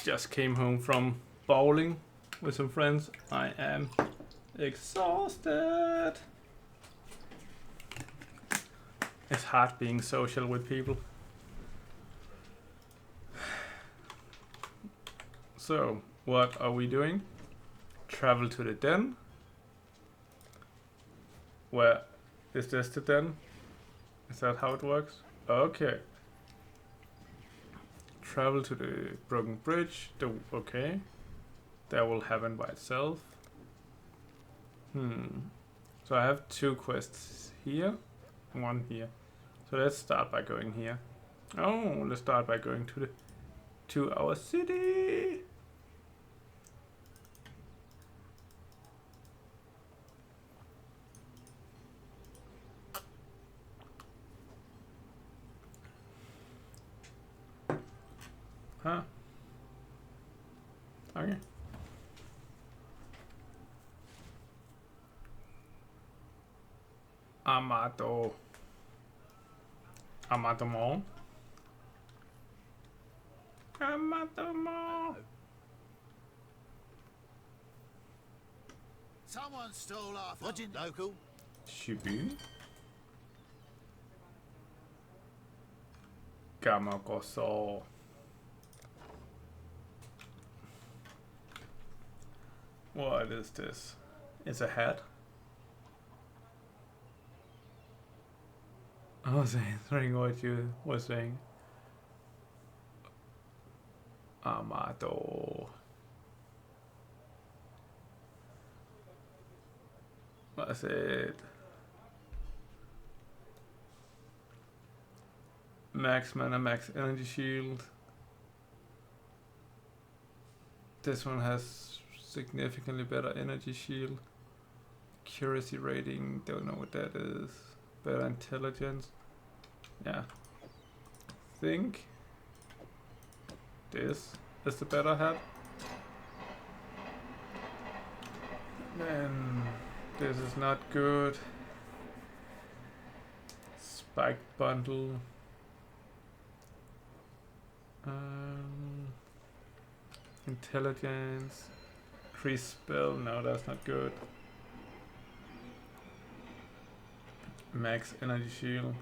Just came home from bowling with some friends. I am exhausted. It's hard being social with people. So, what are we doing? Travel to the den. Where is this the den? Is that how it works? Okay. Travel to the broken bridge. Okay. That will happen by itself. So I have 2 quests here, 1 here. So let's start by going here. Oh, let's start by going to our city. Huh? Okay. Amado Mall. Amado Mall. Someone stole our lodging local. Shibu. Gamagoso. What is this? It's a hat. I was answering what you were saying. Amado. What's it? Max mana, max energy shield. This one has significantly better energy shield. Accuracy rating, don't know what that is. Better intelligence. Yeah. Think this is the better hat. Then this is not good. Spike bundle. Intelligence. Increase spell. No, that's not good. Max energy shield.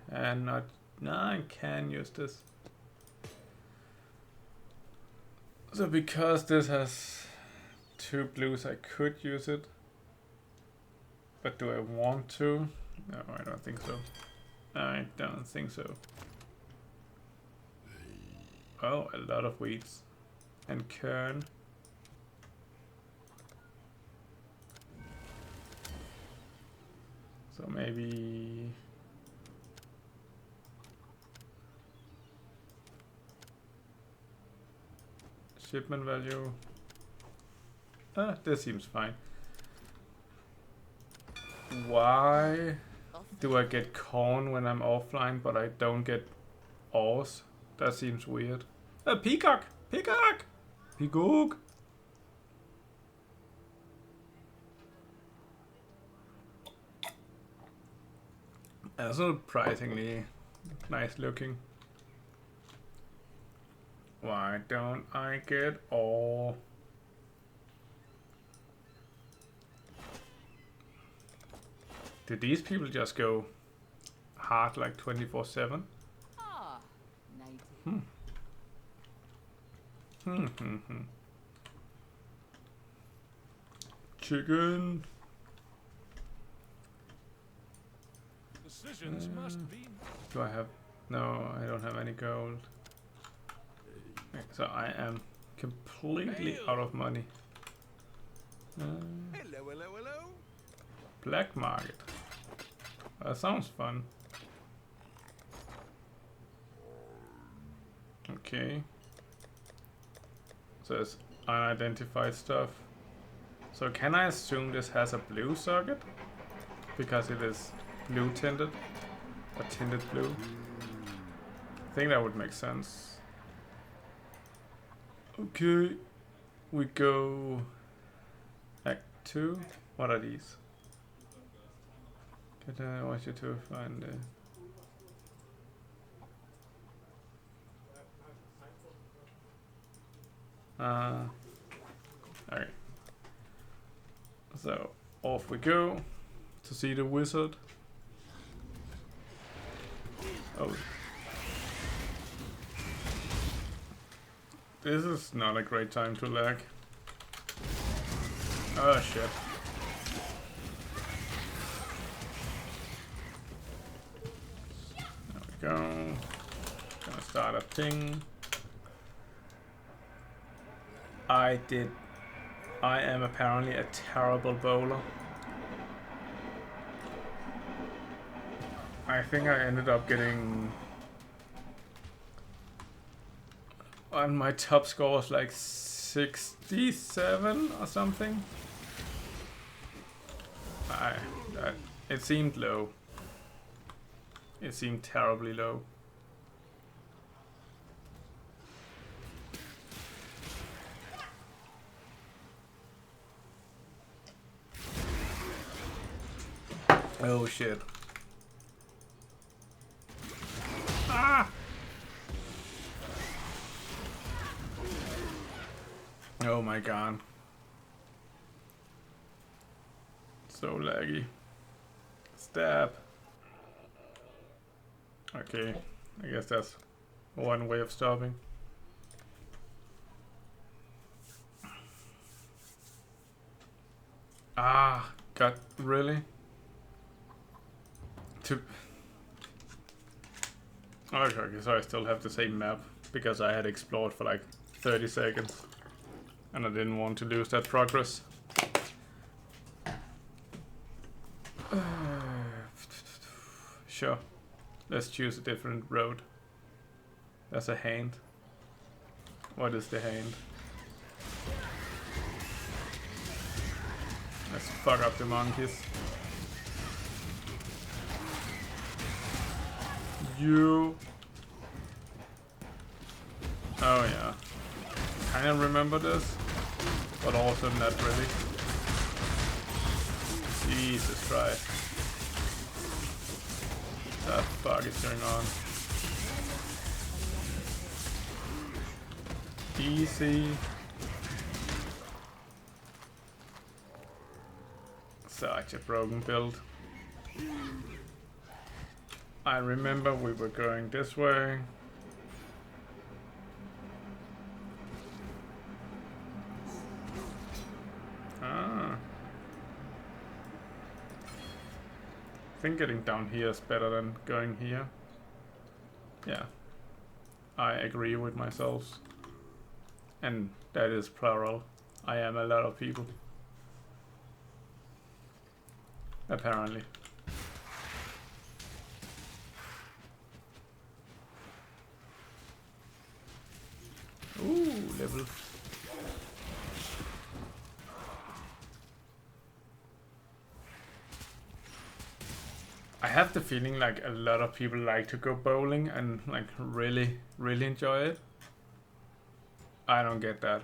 Cannot. No, I can use this. So because this has 2 blues, I could use it. But do I want to? No, I don't think so. I don't think so. Oh, a lot of weeds. And kern. So maybe... shipment value. This seems fine. Why do I get corn when I'm offline, but I don't get ores? That seems weird. A peacock! Peacock! Peacock! Surprisingly nice looking. Why don't I get ore? Did these people just go hard like 24/7? Ah, native. Chicken. Decisions must be. Do I have? No, I don't have any gold. So I am completely out of money. Hello, hello, hello. Black market. That sounds fun. Okay. So it's unidentified stuff. So can I assume this has a blue socket? Because it is blue tinted. Or tinted blue. I think that would make sense. Okay. We go Act 2. What are these? I want you to find Okay. So off we go to see the wizard. Oh. This is not a great time to lag. Oh shit. There we go. Gonna start a ping. I am apparently a terrible bowler. I think I ended up getting on my top score was like 67 or something. It seemed low. It seemed terribly low. Oh shit. Ah! Oh my god. So laggy. Stab. Okay, I guess that's one way of stopping. Ah, God, really? Okay, so I still have the same map because I had explored for like 30 seconds and I didn't want to lose that progress. Sure, let's choose a different road. That's a hand. What is the hand? Let's fuck up the monkeys. You. Oh yeah. Kind of remember this, but also not really. Jesus Christ. What the fuck is going on? Easy. Such a broken build. I remember we were going this way. Ah. I think getting down here is better than going here. Yeah. I agree with myself. And that is plural. I am a lot of people. Apparently. Ooh, level. I have the feeling like a lot of people like to go bowling and like really enjoy it. I don't get that.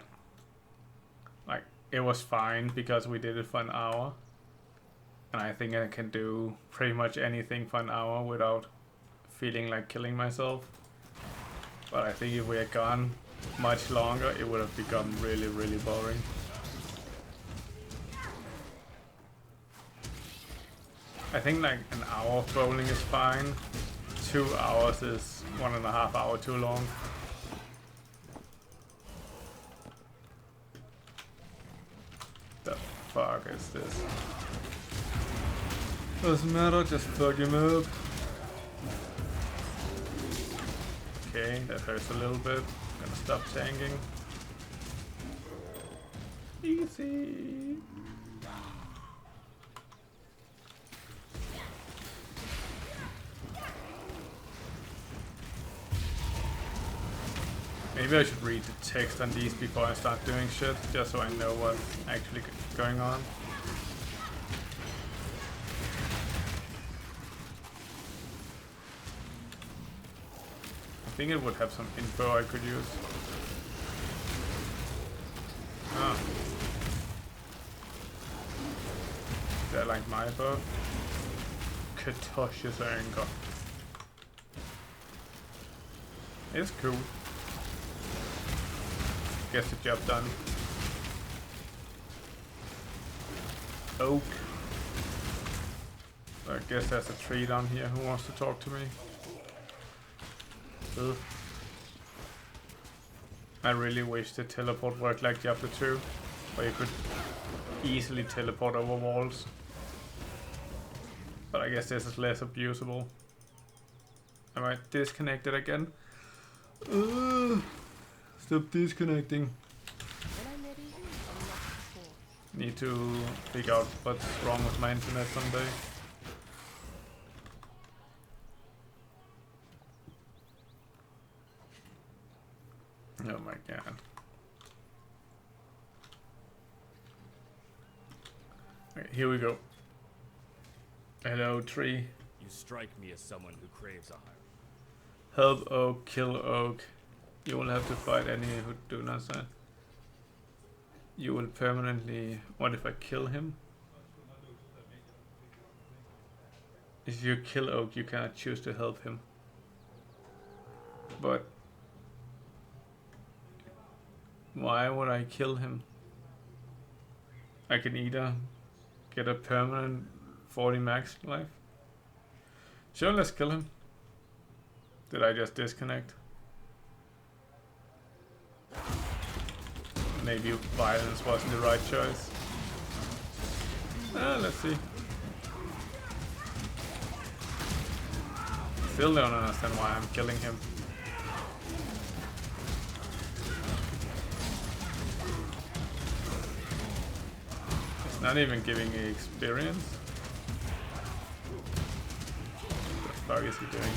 Like, it was fine because we did it for an hour. And I think I can do pretty much anything for an hour without feeling like killing myself. But I think if we had gone much longer, it would have become really boring. I think like an hour of bowling is fine. 2 hours is 1.5 hours too long. The fuck is this? Doesn't matter, just fuck him up. Okay, that hurts a little bit. Gonna stop tanking. Easy. Maybe I should read the text on these before I start doing shit, just so I know what's actually going on. I think it would have some info I could use. Ah. Is that like my bow? Katosha's anger. It's cool. gets the job done. Oak. So I guess there's a tree down here who wants to talk to me. Ugh. I really wish the teleport worked like Diablo 2, where you could easily teleport over walls. But I guess this is less abusable. Am I disconnected again? Stop disconnecting. Need to figure out what's wrong with my internet someday. Oh my god. Okay, here we go. Hello, tree. You strike me as someone who craves a higher. Help oak, kill oak. You will have to fight any who do not sign. You will permanently... What if I kill him? If you kill oak, you cannot choose to help him. But... why would I kill him? I can either get a permanent 40 max life. Sure, let's kill him. Did I just disconnect? Maybe violence wasn't the right choice. Let's see. Still don't understand why I'm killing him. It's not even giving me experience. What the fuck is he doing?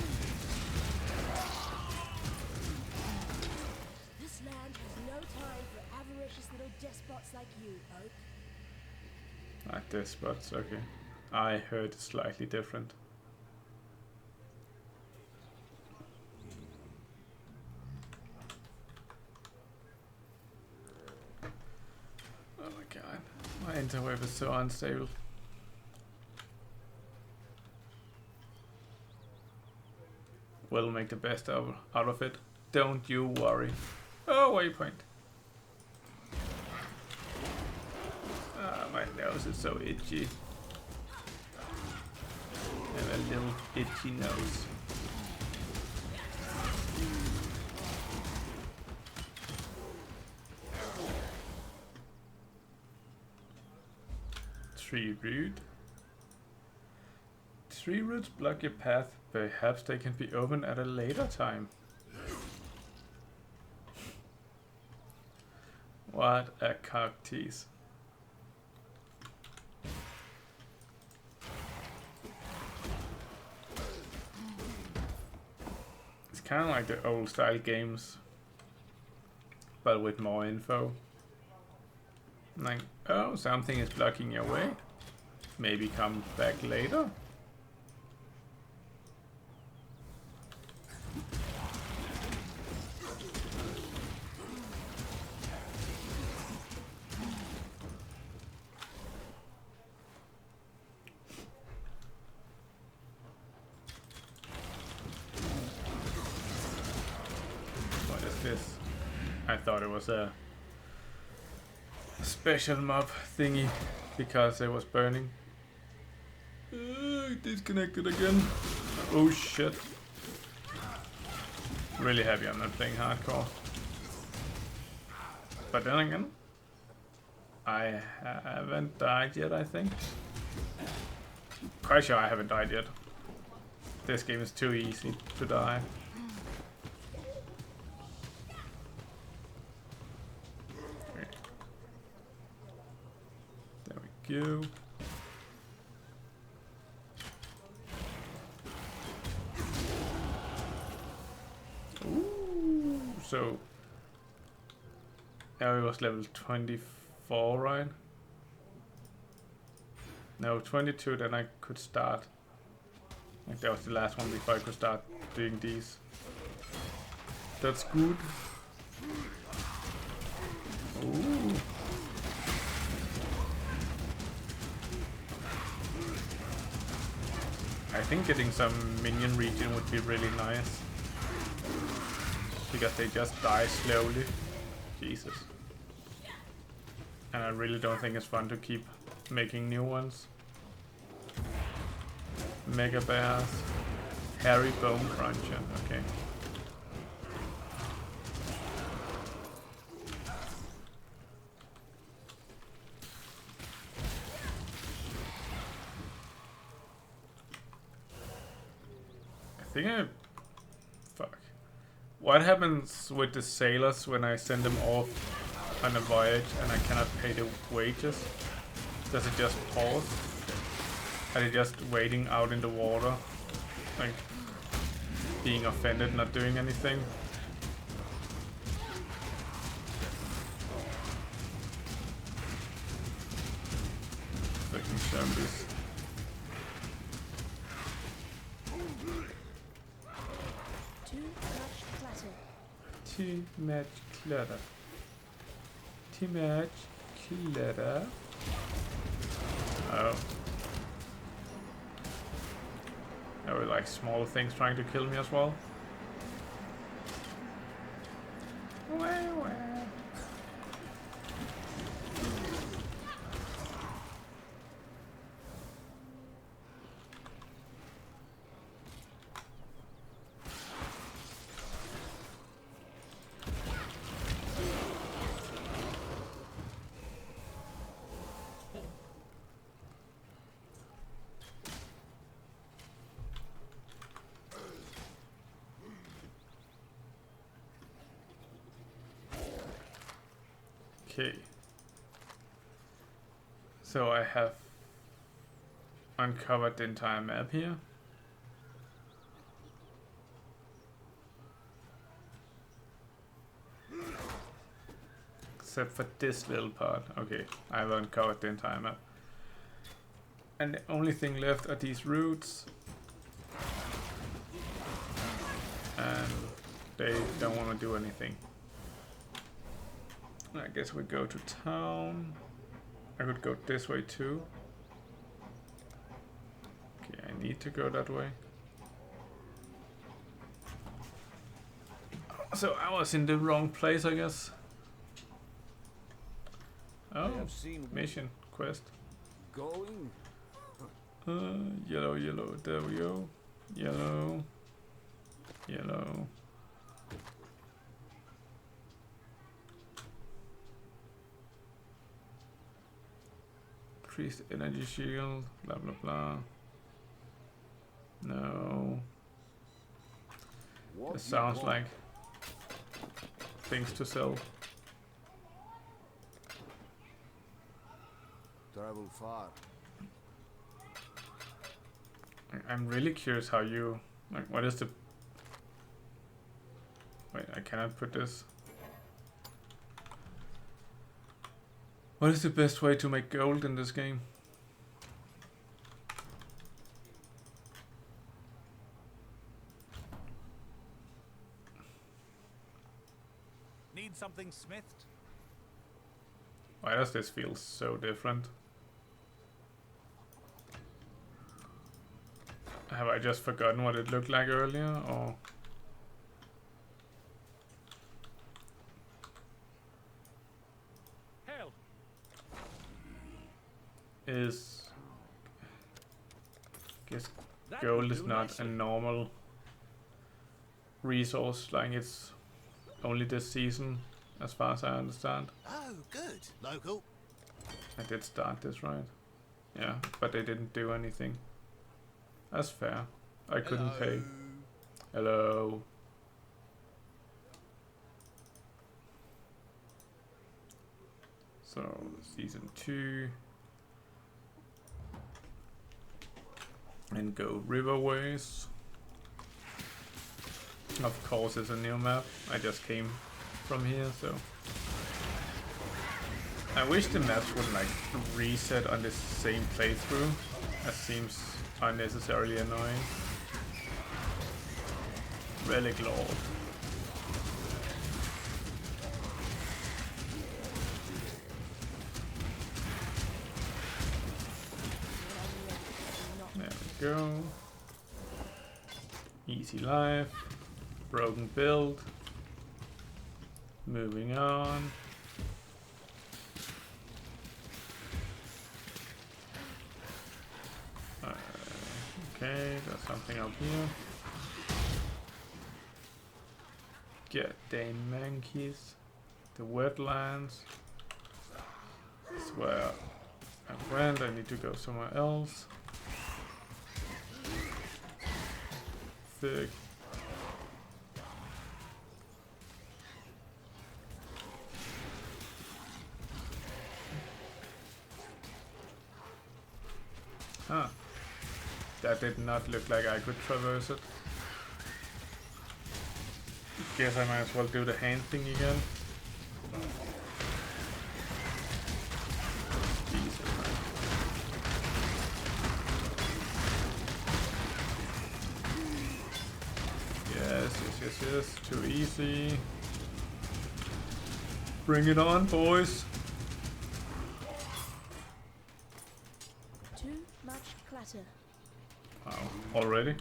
This land has no time for avaricious little despots like you, Oak. Ah, despots, okay. I heard slightly different. Oh my god, my interwave is so unstable. We'll make the best out of it. Don't you worry. Oh, waypoint. Ah, my nose is so itchy. I have a little itchy nose. Tree root. Tree roots block your path. Perhaps they can be opened at a later time. What a cock tease. It's kind of like the old style games, but with more info. Like, oh, something is blocking your way. Maybe come back later. What is this? I thought it was a special mob thingy because it was burning. Disconnected again. Oh shit. Really happy I'm not playing hardcore. But then again, I haven't died yet, I think. Quite sure I haven't died yet. This game is too easy to die. Okay. There we go. Ooh, so now it was level 24, right? No, 22, then I could start. Like that was the last one before I could start doing these. That's good. Ooh. I think getting some minion regen would be really nice. Because they just die slowly. Jesus. And I really don't think it's fun to keep making new ones. Mega Bears. Hairy Bone Cruncher, okay. I think I... Fuck. What happens with the sailors when I send them off on a voyage and I cannot pay the wages? Does it just pause? Are they just waiting out in the water? Like, being offended, not doing anything? Fucking zombies. Too much clutter. Too much clutter. Oh. There were like small things trying to kill me as well. Okay. So I have uncovered the entire map here. Except for this little part. Okay, I've uncovered the entire map. And the only thing left are these roots. And they don't want to do anything. I guess we go to town. I could go this way too. Okay, I need to go that way. So I was in the wrong place, I guess. Oh, mission quest. Going? Yellow, yellow, there we go. Yellow, yellow. Increased energy shield, blah blah blah. No. This sounds like things to sell. Travel far. I'm really curious how you like. What is the? Wait, I cannot put this. What is the best way to make gold in this game? Need something smithed? Why does this feel so different? Have I just forgotten what it looked like earlier, or? Hell. Is guess That gold would is do not nicely. a normal resource, like it's only this season, as far as I understand. Oh, good. Local. I did start this, right? Yeah, but they didn't do anything. That's fair. I couldn't pay. Hello. So, season 2. And go riverways. Of course, it's a new map. I just came from here, so. I wish the maps would like reset on the same playthrough. That seems unnecessarily annoying. Relic Lord. There we go. Easy life. Broken build. Moving on. Okay, there's something up here. God damn monkeys. The wetlands. That's where I went. I need to go somewhere else. Thick. Huh. That did not look like I could traverse it. Guess I might as well do the hand thing again. Jesus, man. Yes. Too easy. Bring it on, boys. Too much clutter. Wow, already?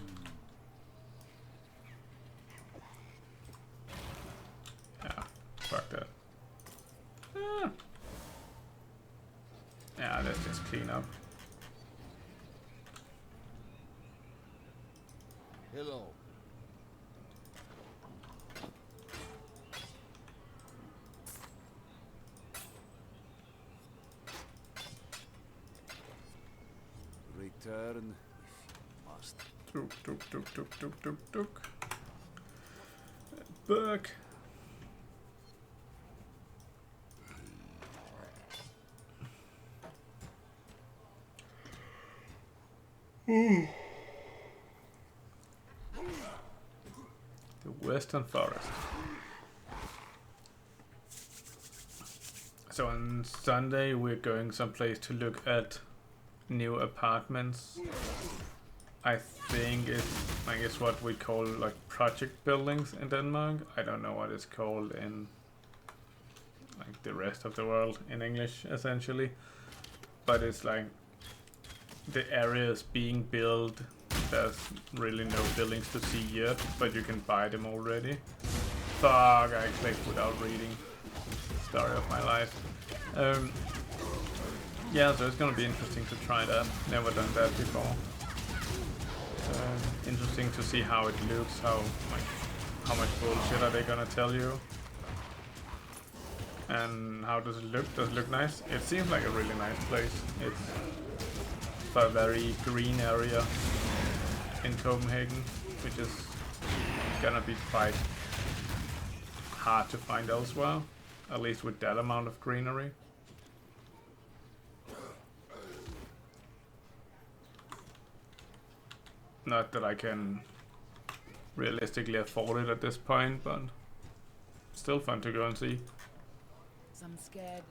Yeah, fuck that. Yeah, let's just clean up. Hello. Return if you must. Tuk. Back. The Western Forest. So on Sunday we're going someplace to look at new apartments. I think it's what we call like project buildings in Denmark. I don't know what it's called in like the rest of the world in English essentially. But it's like the areas being built, there's really no buildings to see yet, but you can buy them already. Fuck, I clicked without reading. Story of my life. Yeah, so it's gonna be interesting to try that. Never done that before. Interesting to see how it looks, how much bullshit are they gonna tell you. And how does it look? Does it look nice? It seems like a really nice place. It's a very green area in Copenhagen, which is gonna be quite hard to find elsewhere, at least with that amount of greenery. Not that I can realistically afford it at this point, but still fun to go and see. I'm scared.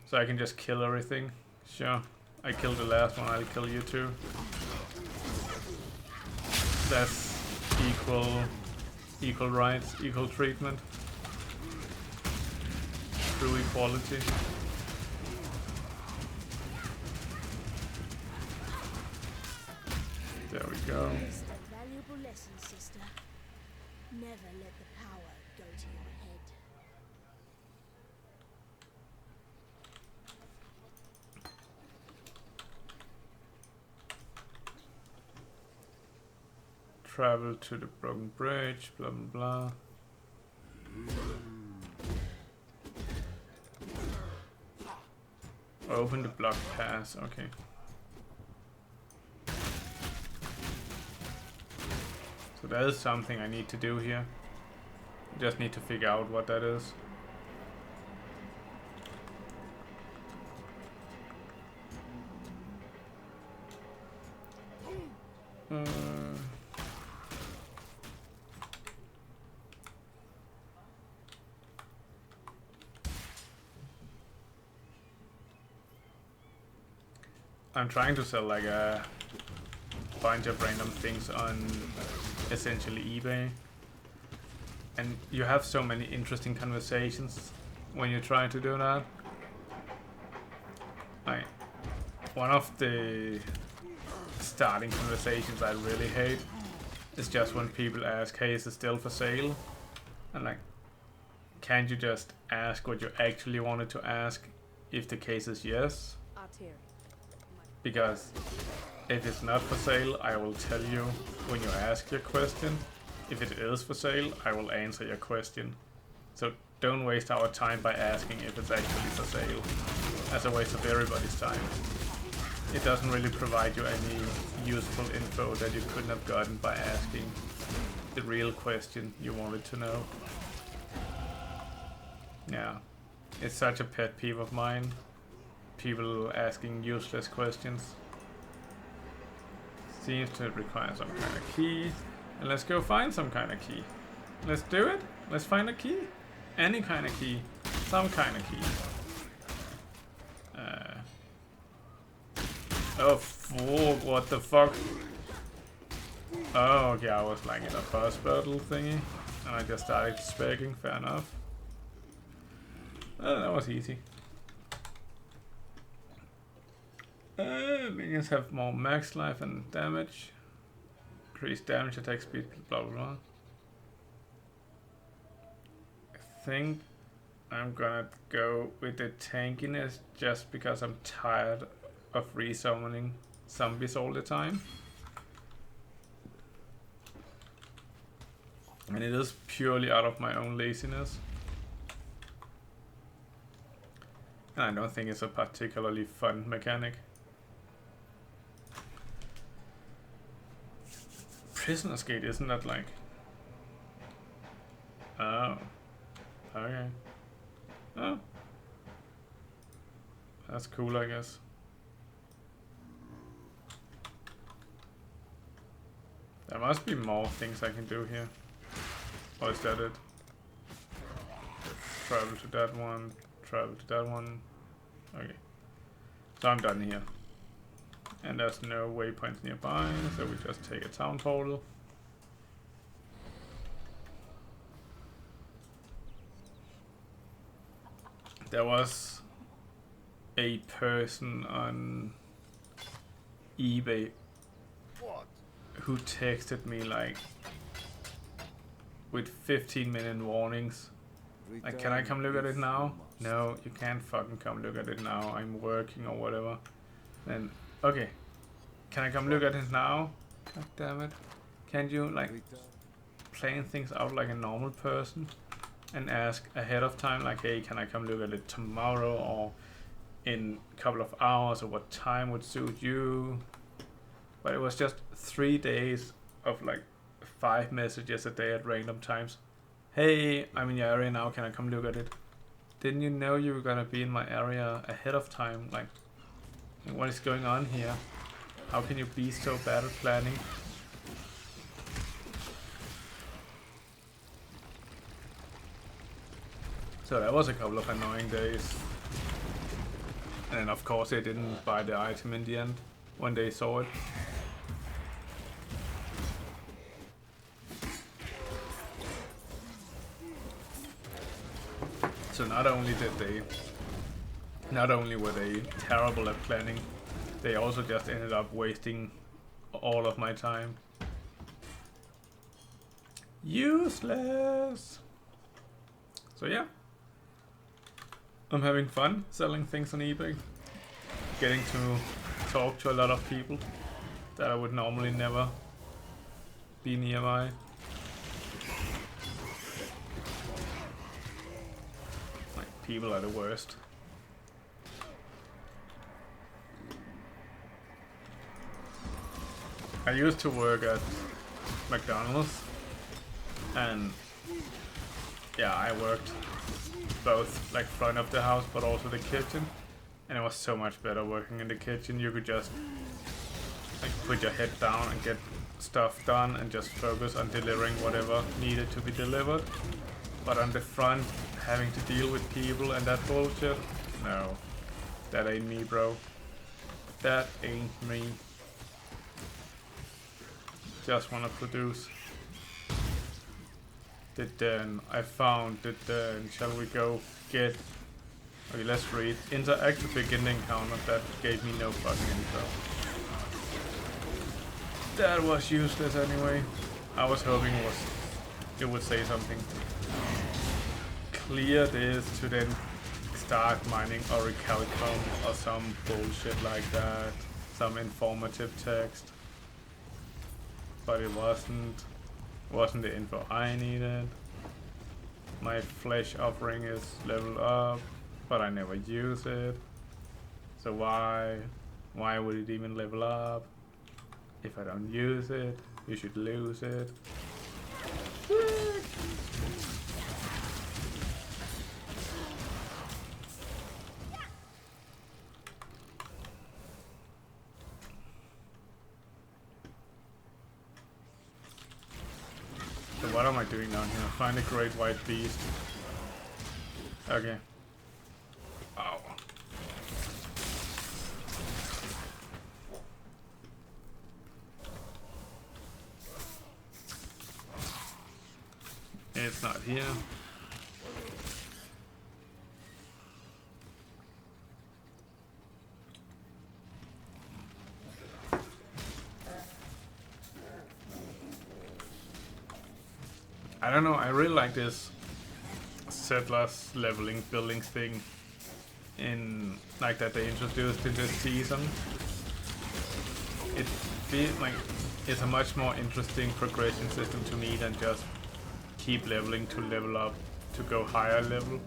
So I can just kill everything. Sure. I killed the last one, I'll kill you too. That's equal rights, equal treatment. True equality. There we go. It's a valuable lesson, sister. Never let the power go to your head. Travel to the broken bridge, blah blah blah. Open the block pass, okay. So that is something I need to do here. Just need to figure out what that is. I'm trying to sell like a bunch of random things on essentially eBay, and you have so many interesting conversations when you try to do that. Like one of the starting conversations I really hate is just when people ask, hey, is it still for sale? And like, can't you just ask what you actually wanted to ask if the case is yes? Artery. Because if it's not for sale, I will tell you when you ask your question. If it is for sale, I will answer your question. So don't waste our time by asking if it's actually for sale. That's a waste of everybody's time. It doesn't really provide you any useful info that you couldn't have gotten by asking the real question you wanted to know. Yeah, it's such a pet peeve of mine. People asking useless questions. Seems to require some kind of key. And let's go find some kind of key. Let's do it. Let's find a key. Any kind of key. Some kind of key. Oh, fuck. What the fuck? Oh, okay. I was like in a boss battle thingy. And I just started speccing. Fair enough. Oh, that was easy. Minions have more max life and damage. Increased damage, attack speed, blah blah blah. I think I'm gonna go with the tankiness just because I'm tired of resummoning zombies all the time. And it is purely out of my own laziness. And I don't think it's a particularly fun mechanic. Prisoner's Gate, isn't that like... Oh. Okay. Oh. That's cool, I guess. There must be more things I can do here. Or is that it? Travel to that one, travel to that one. Okay. So I'm done here. And there's no waypoints nearby, so we just take a town portal. There was a person on eBay who texted me like with 15-minute warnings. Like, can I come look at it now? No, you can't fucking come look at it now. I'm working or whatever. Then, okay. Can I come look at it now? God damn it. Can't you, like, plan things out like a normal person? And ask ahead of time, like, hey, can I come look at it tomorrow or in a couple of hours, or what time would suit you? But it was just 3 days of like 5 messages a day at random times. Hey, I'm in your area now, can I come look at it? Didn't you know you were gonna be in my area ahead of time? Like, what is going on here? How can you be so bad at planning? So that was a couple of annoying days. And then of course they didn't buy the item in the end when they saw it. So not only were they terrible at planning, they also just ended up wasting all of my time. Useless! So yeah. I'm having fun selling things on eBay. Getting to talk to a lot of people that I would normally never be nearby. Like, people are the worst. I used to work at McDonald's, and yeah, I worked both like front of the house but also the kitchen, and it was so much better working in the kitchen. You could just like put your head down and get stuff done and just focus on delivering whatever needed to be delivered. But on the front, having to deal with people and that bullshit, no, that ain't me, bro. That ain't me. Just wanna produce. I found it. Shall we go get? Okay, let's read. Interact with beginning encounter. That gave me no fucking info. That was useless anyway. I was hoping it would say something. clear this to then start mining orichalcum or some bullshit like that, some informative text. But it wasn't the info I needed. My flesh offering is leveled up, but I never use it. So why would it even level up? If I don't use it, you should lose it. So what am I doing down here? Find a great white beast. Okay. Ow. It's not here. I don't know, I really like this settlers leveling buildings thing in like that they introduced in this season. It feels like it's a much more interesting progression system to me than just keep leveling to level up to go higher level.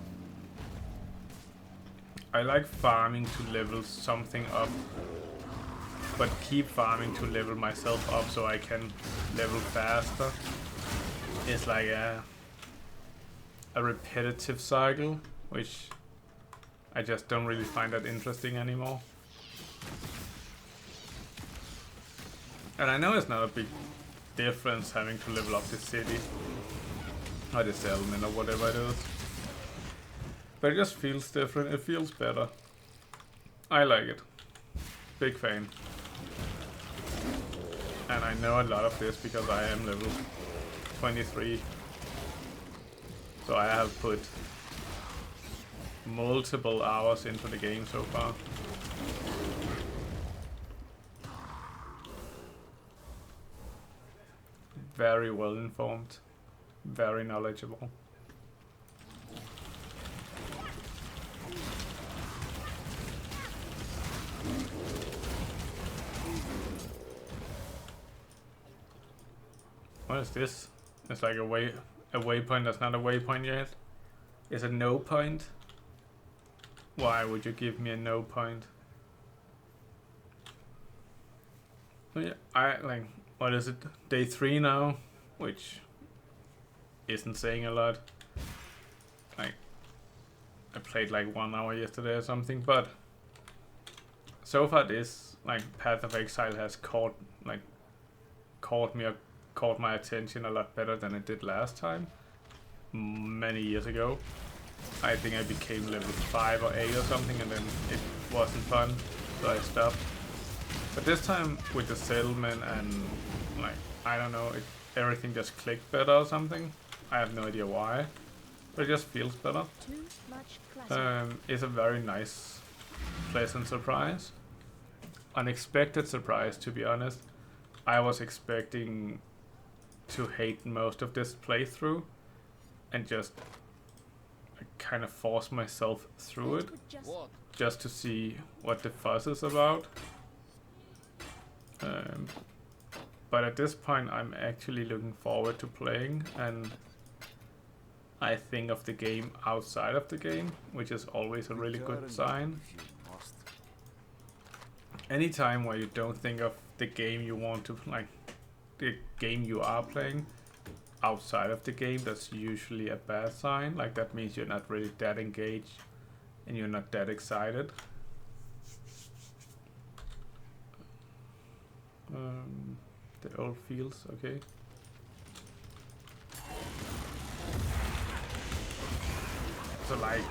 I like farming to level something up, but keep farming to level myself up so I can level faster. It's like a repetitive cycle, which I just don't really find that interesting anymore. And I know it's not a big difference having to level up the city or the settlement or whatever it is, but it just feels different. It feels better. I like it. Big fan. And I know a lot of this because I am level 23. So I have put multiple hours into the game so far. Very well informed, very knowledgeable. What is this? It's like a waypoint that's not a waypoint yet. It's a no point. Why would you give me a no point? So yeah, I like, what is it? Day 3 now, which isn't saying a lot. Like, I played like 1 hour yesterday or something, but so far this like Path of Exile has caught my attention a lot better than it did last time. Many years ago. I think I became level 5 or 8 or something, and then it wasn't fun, so I stopped. But this time with the settlement and like, I don't know, everything just clicked better or something. I have no idea why, but it just feels better. Too much classic. It's a very nice, pleasant surprise. Unexpected surprise, to be honest. I was expecting to hate most of this playthrough and just kind of force myself through it What? just to see what the fuss is about. But at this point I'm actually looking forward to playing, and I think of the game outside of the game, which is always a really good sign. Anytime where you don't think of the game you want to, like the game you are playing outside of the game, that's usually a bad sign. Like, that means you're not really that engaged and you're not that excited. The old fields, okay. So like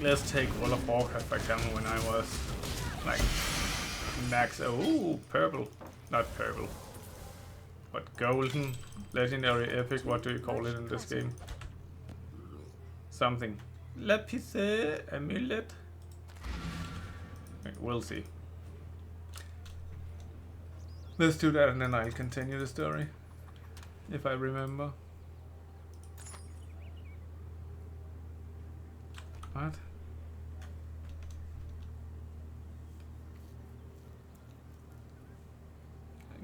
let's take World of Warcraft for example. When I was like max, purple, not purple, but golden, legendary, epic, what do you call it in this game? Something. Lapis amulet? We'll see. Let's do that and then I'll continue the story, if I remember. What?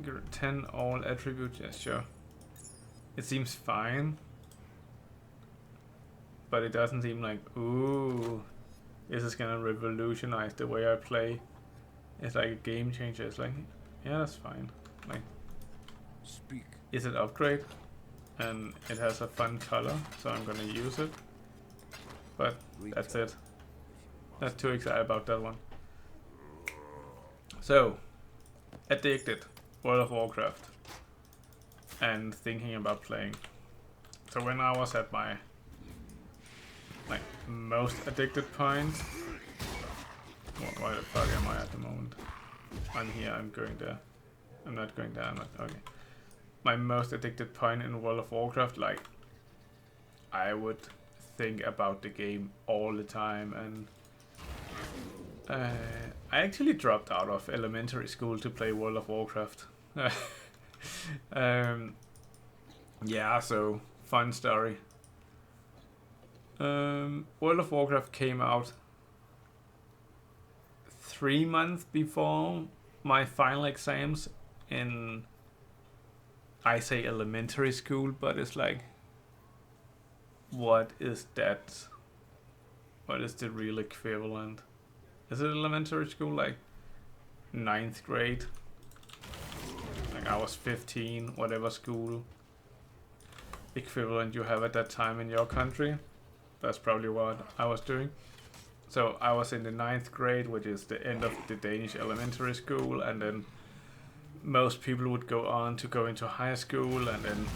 Gr- 10 all attributes, yeah, sure. It seems fine. But it doesn't seem like, ooh, this is gonna revolutionize the way I play. It's like a game changer. It's like, yeah, that's fine. Like, Speak. is it upgrade? And it has a fun color, so I'm gonna use it. But that's it. Not too excited about that one. So, addicted, World of Warcraft, and thinking about playing. So when I was at my like most addicted point, why the fuck am I at the moment? I'm here. I'm going there. I'm not going there. I'm not okay. My most addicted point in World of Warcraft, like I would think about the game all the time, and I actually dropped out of elementary school to play World of Warcraft. Yeah, so fun story. World of Warcraft came out 3 months before my final exams in, I say elementary school, but it's like, what is that? What is the real equivalent? Is it elementary school, like 9th grade? Like I was 15, whatever school equivalent you have at that time in your country. That's probably what I was doing. So I was in the 9th grade, which is the end of the Danish elementary school, and then most people would go on to go into high school and then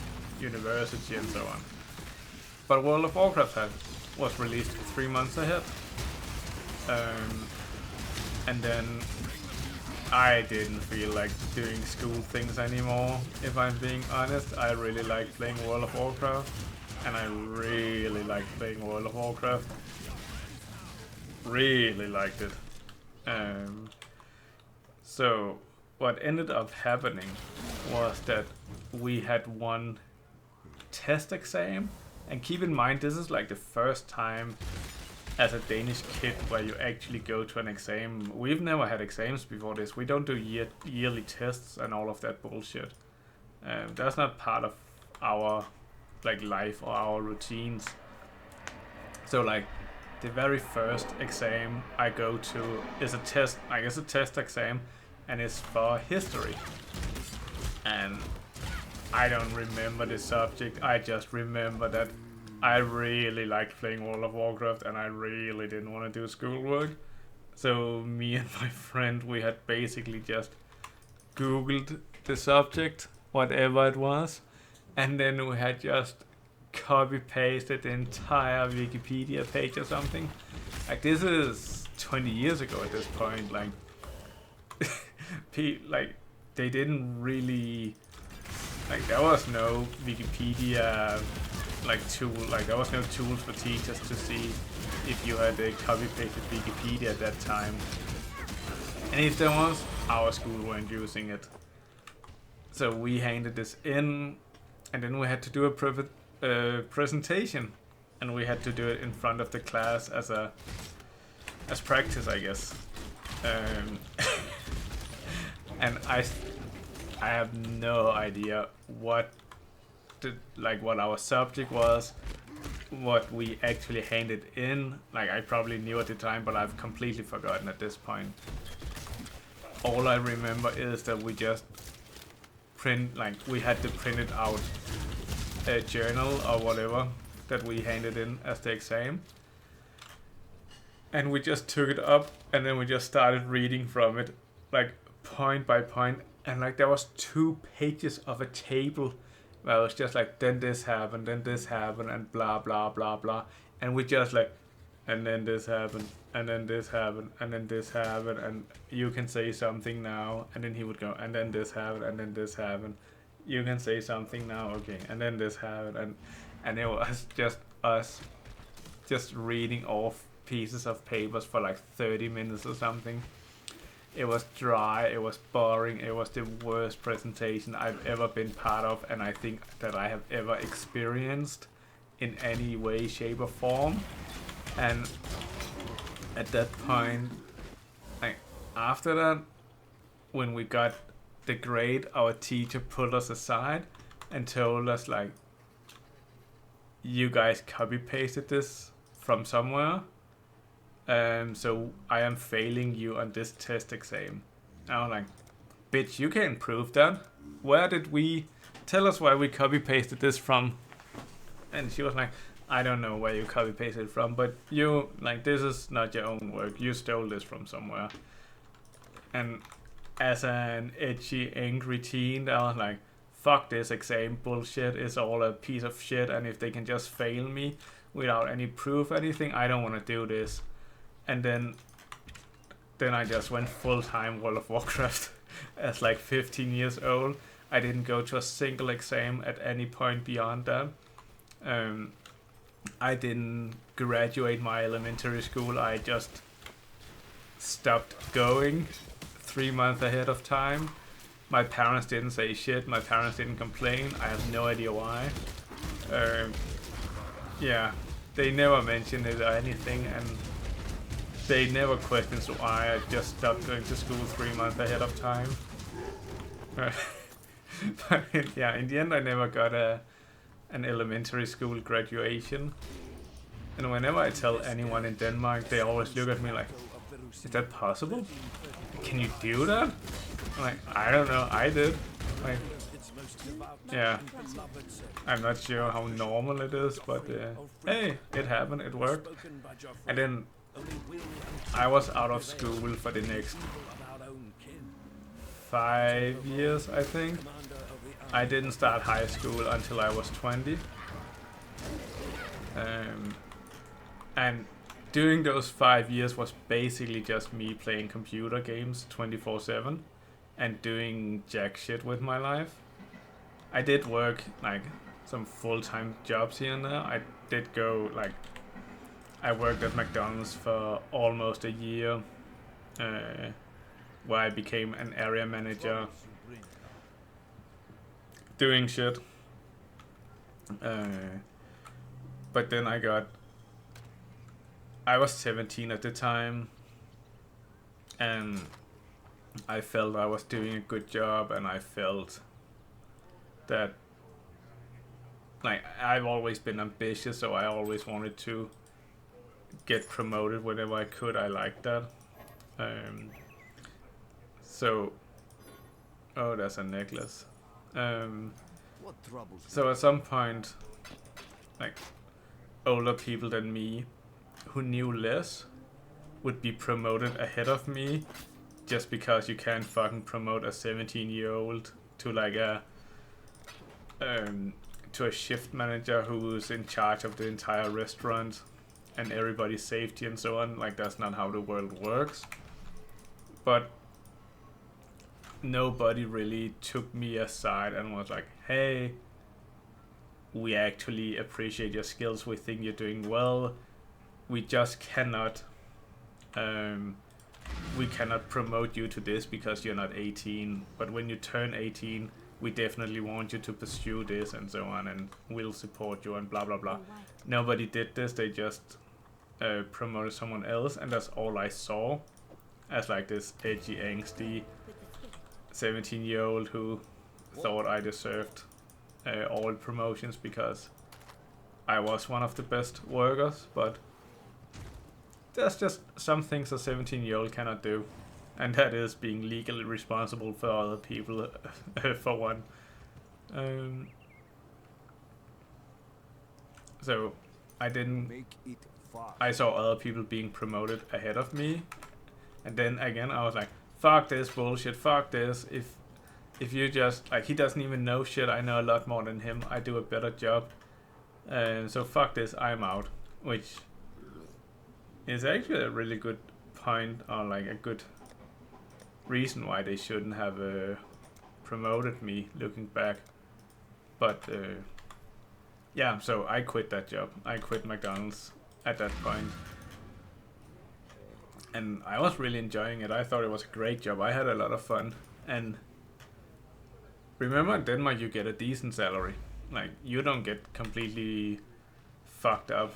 university and so on. But World of Warcraft was released 3 months ahead. And then I didn't feel like doing school things anymore, if I'm being honest. I really like playing World of Warcraft, and I really like playing World of Warcraft. Really liked it. So what ended up happening was that we had one test exam, and keep in mind this is like the first time as a Danish kid where you actually go to an exam. We've never had exams before this. We don't do yearly tests and all of that bullshit. That's not part of our like life or our routines. So like the very first exam I go to is a test, I guess a test exam, and it's for history. And I don't remember the subject, I just remember that I really liked playing World of Warcraft and I really didn't want to do schoolwork. So me and my friend, we had basically just Googled the subject, whatever it was, and then we had just copy-pasted the entire Wikipedia page or something. Like this is 20 years ago at this point, like like they didn't really, like there was no Wikipedia like tool, like there was no tools for teachers to see if you had a copy-pasted Wikipedia at that time. And if there was, our school weren't using it. So we handed this in, and then we had to do a presentation, and we had to do it in front of the class as practice, I guess. And I have no idea what what our subject was, what we actually handed in. Like I probably knew at the time, but I've completely forgotten at this point. All I remember is that we just we had to print it out a journal or whatever that we handed in as the exam, and we just took it up and then we just started reading from it, like point by point, and like there was 2 pages of a table where it was just like, then this happened, and blah blah blah blah, and we just like, and then this happened, and then this happened, and then this happened, and you can say something now, and then he would go, and then this happened, and then this happened, you can say something now, okay, and then this happened, and it was just us just reading off pieces of papers for like 30 minutes or something. It was dry, it was boring, it was the worst presentation I've ever been part of, and I think that I have ever experienced in any way, shape or form. And at that point, like after that, when we got the grade, our teacher pulled us aside and told us like, you guys copy pasted this from somewhere, so I am failing you on this test exam. I was like, bitch, you can't prove that. Where did we, tell us where we copy pasted this from? And she was like, I don't know where you copy pasted it from, but you, like, this is not your own work. You stole this from somewhere. And as an edgy, angry teen, I was like, fuck this exam bullshit. It's all a piece of shit, and if they can just fail me without any proof, anything, I don't want to do this. And then I just went full-time World of Warcraft as like 15 years old. I didn't go to a single exam at any point beyond that. I didn't graduate my elementary school. I just stopped going 3 months ahead of time. My parents didn't say shit. My parents didn't complain. I have no idea why. Yeah, they never mentioned it or anything, and they never questioned why I just stopped going to school 3 months ahead of time. But yeah, in the end, I never got an elementary school graduation. And whenever I tell anyone in Denmark, they always look at me like, is that possible? Can you do that? I'm like, I don't know, I did. Like, yeah, I'm not sure how normal it is, but hey, it happened, it worked. And then I was out of school for the next 5 years, I think. I didn't start high school until I was 20. And during those 5 years was basically just me playing computer games 24/7 and doing jack shit with my life. I did work like some full-time jobs here and there. I did go like, I worked at McDonald's for almost a year, where I became an area manager, doing shit. But then I was 17 at the time, and I felt I was doing a good job, and I felt that, like, I've always been ambitious, so I always wanted to get promoted whenever I could. I liked that. So, oh, there's a necklace. So at some point, like, older people than me who knew less would be promoted ahead of me, just because you can't fucking promote a 17-year-old to like to a shift manager who's in charge of the entire restaurant and everybody's safety and so on. Like, that's not how the world works. But nobody really took me aside and was like, hey, we actually appreciate your skills, we think you're doing well, we just cannot we cannot promote you to this because you're not 18, but when you turn 18 we definitely want you to pursue this and so on, and we'll support you and blah blah blah. Nobody did this. They just promoted someone else, and that's all I saw as like this edgy, angsty 17-year-old who thought I deserved all promotions because I was one of the best workers. But there's just some things a 17-year-old cannot do, and that is being legally responsible for other people, for one. So I saw other people being promoted ahead of me, and then again I was like, fuck this bullshit, fuck this. If you just, like, he doesn't even know shit, I know a lot more than him, I do a better job. So fuck this, I'm out. Which is actually a really good point, or like a good reason why they shouldn't have promoted me, looking back. But yeah, so I quit that job. I quit McDonald's at that point. And I was really enjoying it. I thought it was a great job. I had a lot of fun. And remember, in Denmark you get a decent salary. Like, you don't get completely fucked up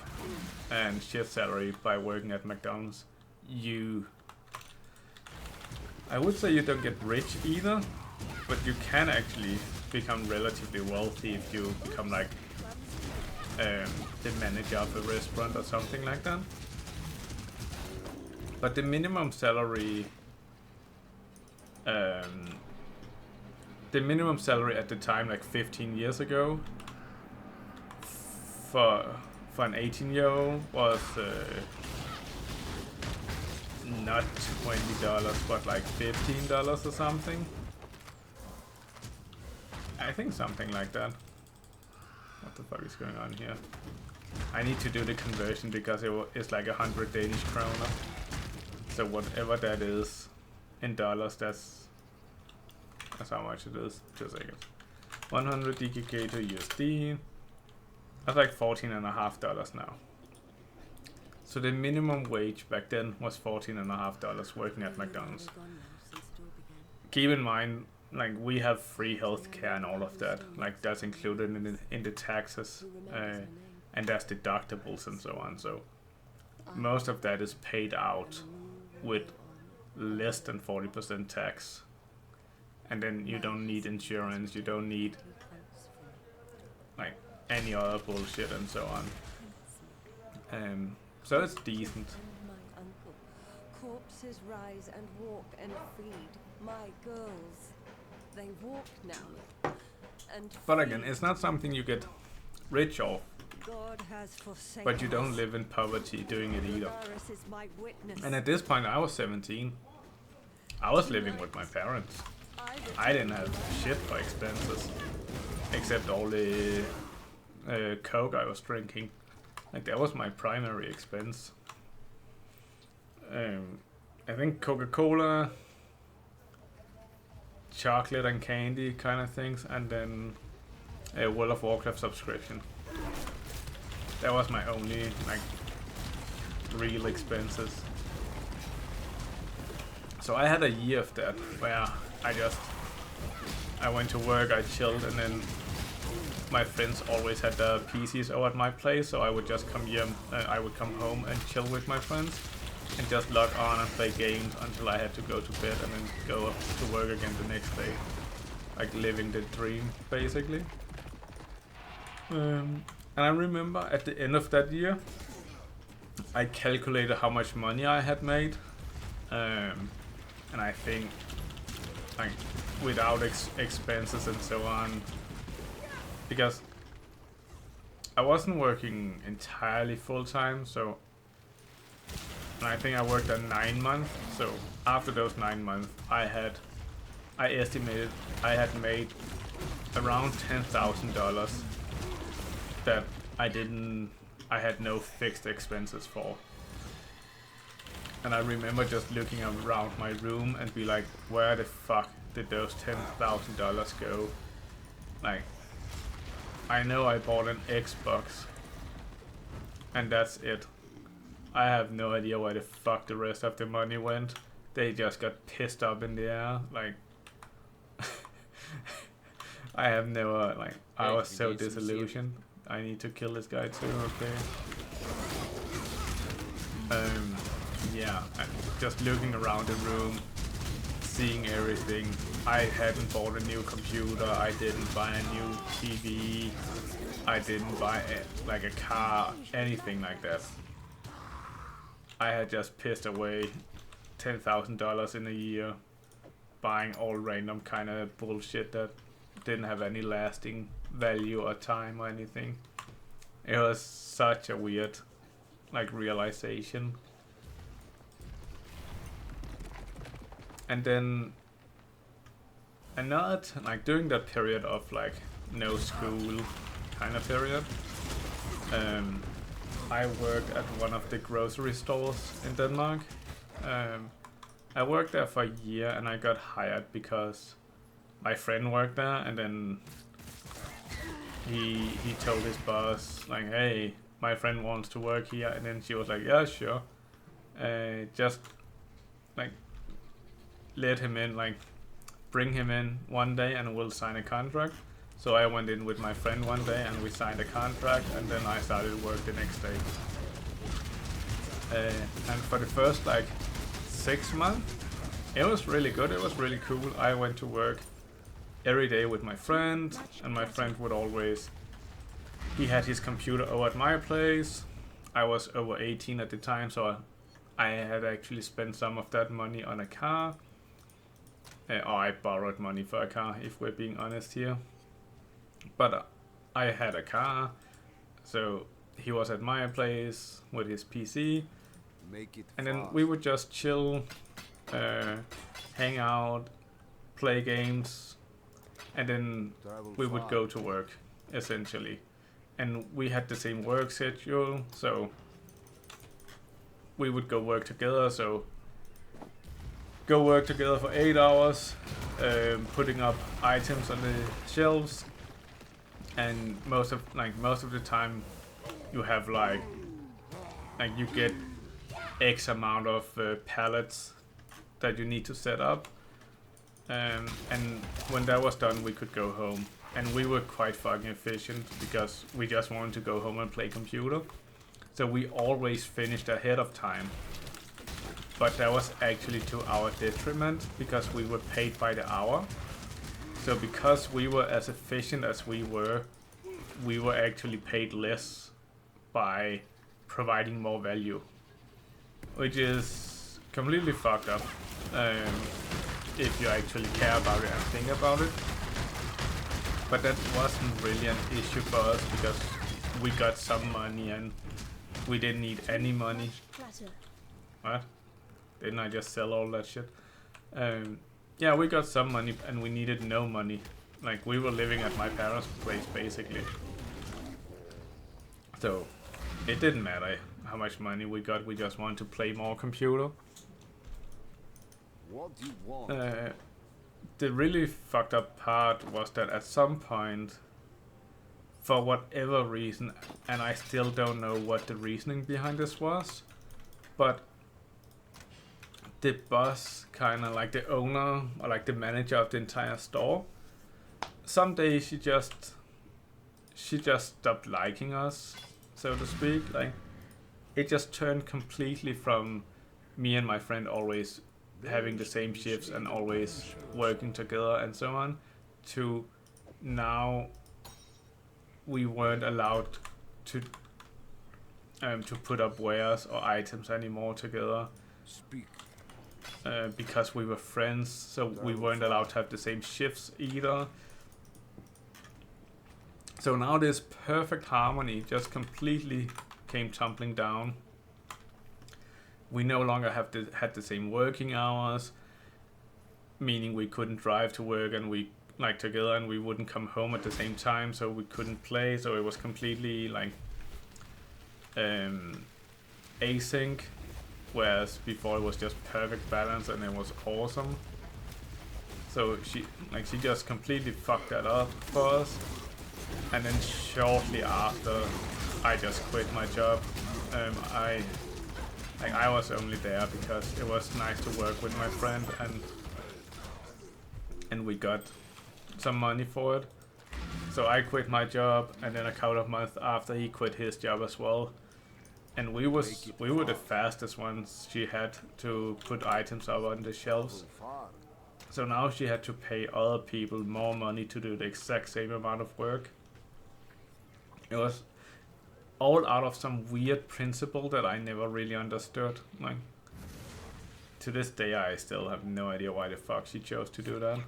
and shit salary by working at McDonald's, I would say you don't get rich either, but you can actually become relatively wealthy if you become like the manager of a restaurant or something like that. But the minimum salary at the time, like 15 years ago, for an 18-year-old was not $20, but like $15 or something. I think something like that. What the fuck is going on here? I need to do the conversion because it's like 100 Danish kroner. So whatever that is in dollars, that's how much it is. 2 seconds. 100 DKK to USD. That's like $14.50 now. So the minimum wage back then was $14.50 working at McDonald's. Keep in mind, like, we have free healthcare and all of that. Like, that's included in the taxes, and that's deductibles and so on. So most of that is paid out with less than 40% tax. And then you don't need insurance, you don't need like any other bullshit and so on. So it's decent. My uncle. Corpses rise and walk and feed. My girls, they walk now. And But again, it's not something you get rich off. God has forsaken But you don't us. live in poverty doing it either. Varus is my witness. And at this point, I was 17. I was living with my parents. I didn't have shit for expenses, except all the coke I was drinking. Like, that was my primary expense. I think Coca-Cola, chocolate and candy kind of things, and then a World of Warcraft subscription. That was my only, like, real expenses. So I had a year of that where I went to work, I chilled, and then my friends always had their PCs over at my place, so I would just come here, I would come home and chill with my friends and just log on and play games until I had to go to bed and then go up to work again the next day. Like, living the dream, basically. And I remember at the end of that year, I calculated how much money I had made. And I think, like, without expenses and so on, because I wasn't working entirely full-time, so, and I think I worked at 9 months, so after those 9 months, I estimated I had made around $10,000 that I had no fixed expenses for. And I remember just looking around my room and be like, where the fuck did those $10,000 go? Like, I know I bought an Xbox, and that's it. I have no idea where the fuck the rest of the money went. They just got pissed up in the air. Like, I have never, like, I was so disillusioned. I need to kill this guy too, okay. Yeah, and just looking around the room, seeing everything. I hadn't bought a new computer, I didn't buy a new TV, I didn't buy like a car, anything like that. I had just pissed away $10,000 in a year, buying all random kind of bullshit that didn't have any lasting value or time or anything. It was such a weird, like, realization. And then another, like, during that period of, like, no school kind of period, I worked at one of the grocery stores in Denmark. I worked there for a year and I got hired because my friend worked there, and then he told his boss, like, hey, my friend wants to work here, and then she was like, yeah, sure. Just, like, let him in, like, bring him in one day and we'll sign a contract. So I went in with my friend one day and we signed a contract, and then I started work the next day. And for the first like 6 months, it was really good. It was really cool. I went to work every day with my friend, and my friend would always, he had his computer over at my place. I was over 18 at the time, so I had actually spent some of that money on a car. Or I borrowed money for a car, if we're being honest here. But I had a car, so he was at my place with his PC. Make it And then fast. we would just chill, hang out, play games, and then Travel we would far. go to work, essentially. And we had the same work schedule, so we would go work together. So go work together for 8 hours, putting up items on the shelves, and most of the time you have like you get X amount of pallets that you need to set up, and when that was done we could go home. And we were quite fucking efficient because we just wanted to go home and play computer. So we always finished ahead of time. But that was actually to our detriment because we were paid by the hour. So because we were as efficient as we were actually paid less by providing more value. Which is completely fucked up if you actually care about it and think about it. But that wasn't really an issue for us because we got some money and we didn't need any money. Platter. What? Didn't I just sell all that shit? Yeah, we got some money and we needed no money. Like, we were living at my parents' place, basically. So, it didn't matter how much money we got, we just wanted to play more computer. What do you want? The really fucked up part was that at some point, for whatever reason, and I still don't know what the reasoning behind this was, but the boss, kind of like the owner or like the manager of the entire store, someday she just stopped liking us, so to speak. Like, it just turned completely from me and my friend always having the same shifts and always working together and so on, to now we weren't allowed to put up wares or items anymore together. Speak. Because we were friends, so we weren't allowed to have the same shifts either. So now this perfect harmony just completely came tumbling down. We no longer had the same working hours, meaning we couldn't drive to work and we like together, and we wouldn't come home at the same time, so we couldn't play. So it was completely like async. Whereas before it was just perfect balance and it was awesome. So she just completely fucked that up for us. And then shortly after, I just quit my job. I was only there because it was nice to work with my friend, and we got some money for it. So I quit my job, and then a couple of months after, he quit his job as well. And we were the fastest ones she had to put items up on the shelves. Far. So now she had to pay other people more money to do the exact same amount of work. It was all out of some weird principle that I never really understood. Like, to this day I still have no idea why the fuck she chose to do that.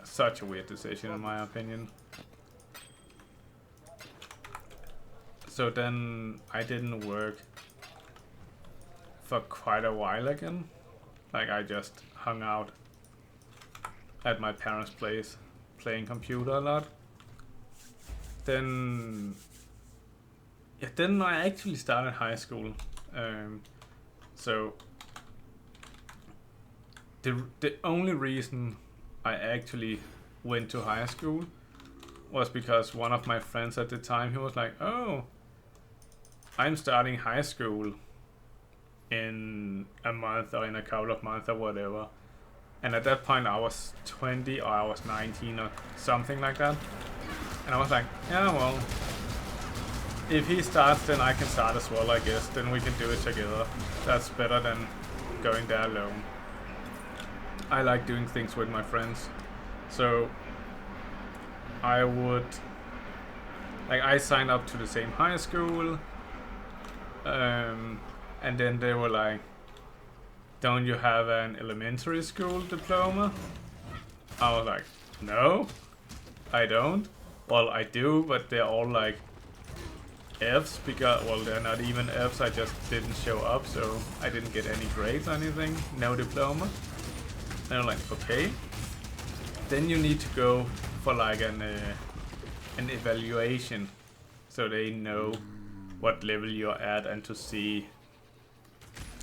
Such a weird decision in my opinion. So then I didn't work for quite a while again. Like, I just hung out at my parents' place playing computer a lot. Then I actually started high school. So the only reason I actually went to high school was because one of my friends at the time, he was like, "Oh, I'm starting high school in a month or in a couple of months or whatever. And at that point I was 20 or I was 19 or something like that. And I was like, yeah, well, if he starts, then I can start as well, I guess. Then we can do it together. That's better than going there alone. I like doing things with my friends. So I would, like, I signed up to the same high school. And then they were like, don't you have an elementary school diploma? I was like, no, I don't. Well, I do, but they're all like F's because, well, they're not even F's. I just didn't show up, so I didn't get any grades or anything. No diploma. And I'm like, okay. Then you need to go for like an evaluation, so they know what level you're at and to see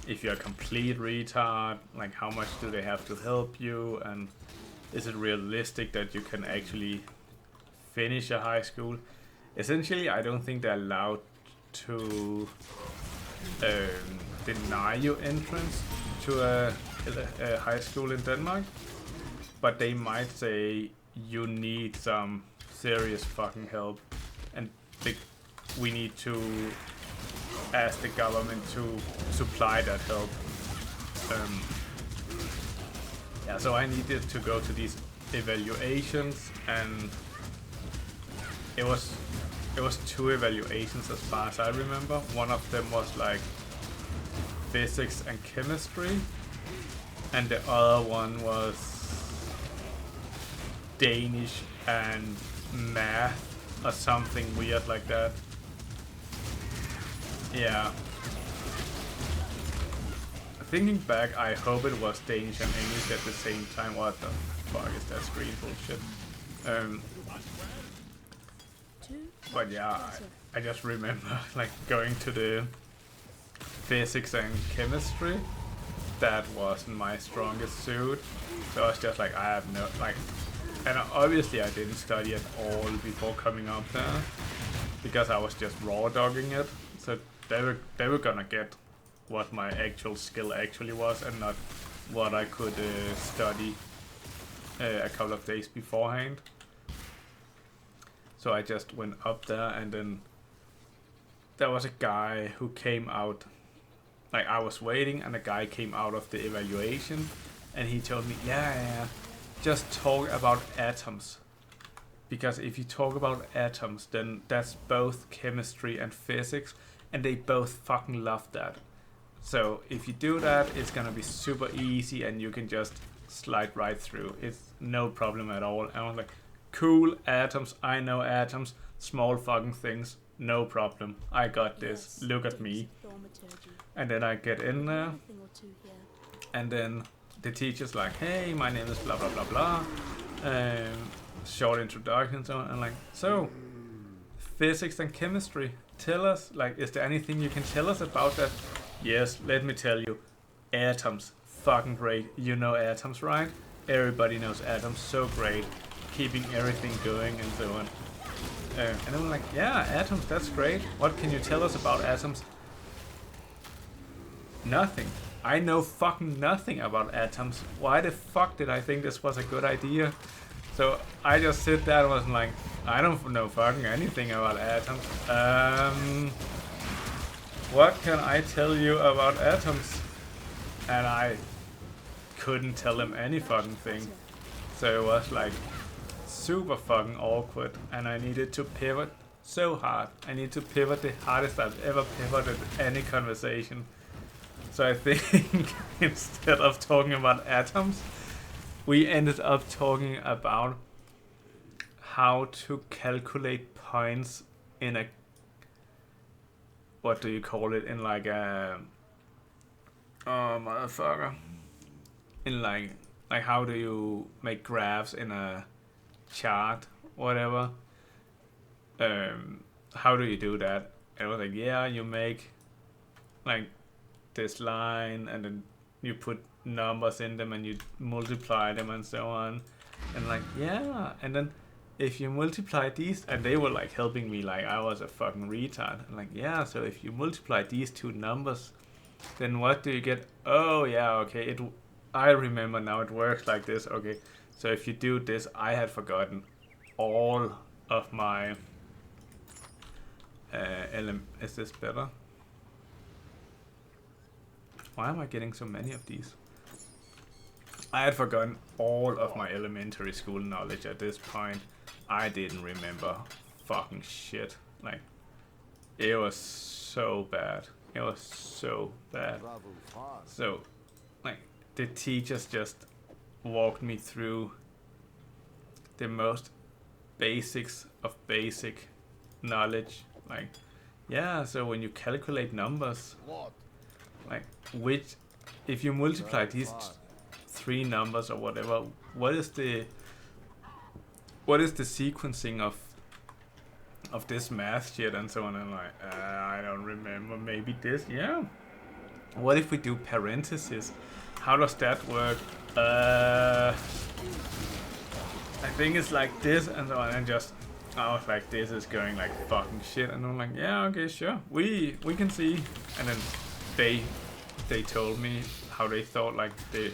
if you're a complete retard, like how much do they have to help you, and is it realistic that you can actually finish a high school. Essentially, I don't think they're allowed to deny you entrance to a high school in Denmark, but they might say you need some serious fucking help, and we need to ask the government to supply that help. Yeah, so I needed to go to these evaluations, and it was 2 evaluations as far as I remember. One of them was like physics and chemistry, and the other one was Danish and math or something weird like that. Yeah. Thinking back, I hope it was Danish and English at the same time. What the fuck is that screen bullshit? But yeah, I just remember like going to the physics and chemistry. That wasn't my strongest suit. So I was just like, I have no, like, and obviously I didn't study at all before coming up there, because I was just raw dogging it. So they were gonna get what my actual skill actually was, and not what I could study a couple of days beforehand. So I just went up there, and then there was a guy who came out. Like, I was waiting, and a guy came out of the evaluation, and he told me, yeah, just talk about atoms. Because if you talk about atoms, then that's both chemistry and physics, and they both fucking love that. So if you do that, it's gonna be super easy, and you can just slide right through. It's no problem at all. And I was like, cool, atoms, I know atoms, small fucking things, no problem. I got this, look at me. And then I get in there, and then the teacher's like, hey, my name is blah blah blah blah. Short introduction and so on, and like, so physics and chemistry, tell us, like, is there anything you can tell us about that? Yes, let me tell you, atoms, fucking great. You know atoms, right? Everybody knows atoms, so great, keeping everything going and so on. And I'm like, yeah, atoms, that's great. What can you tell us about atoms? Nothing. I know fucking nothing about atoms. Why the fuck did I think this was a good idea? So I just sit there and was like, I don't know fucking anything about atoms. What can I tell you about atoms? And I couldn't tell him any fucking thing. So it was like super fucking awkward, and I needed to pivot so hard. I need to pivot the hardest I've ever pivoted any conversation. So I think instead of talking about atoms, we ended up talking about how to calculate points in a, what do you call it, in like a, oh motherfucker, in like how do you make graphs in a chart, whatever. How do you do that? And I was like, yeah, you make like this line, and then you put numbers in them and you multiply them and so on, and like, yeah, and then if you multiply these, and they were like helping me like I was a fucking retard, and like, yeah, so if you multiply these two numbers, then what do you get? Oh yeah, okay, I remember now it works like this. Okay, so if you do this, I had forgotten all of my is this better? Why am I getting so many of these? I had forgotten all of my elementary school knowledge at this point. I didn't remember fucking shit. Like, it was so bad. It was so bad. Travel fast. So, like, the teachers just walked me through the most basics of basic knowledge. Like, yeah, so when you calculate numbers, What? like, which, if you multiply these three numbers or whatever, what is the sequencing of this math shit and so on? And like, I don't remember. Maybe this, yeah. What if we do parentheses? How does that work? I think it's like this and so on, and just I was like, this is going like fucking shit, and I'm like, yeah, okay, sure, we can see. And then they told me how they thought, like they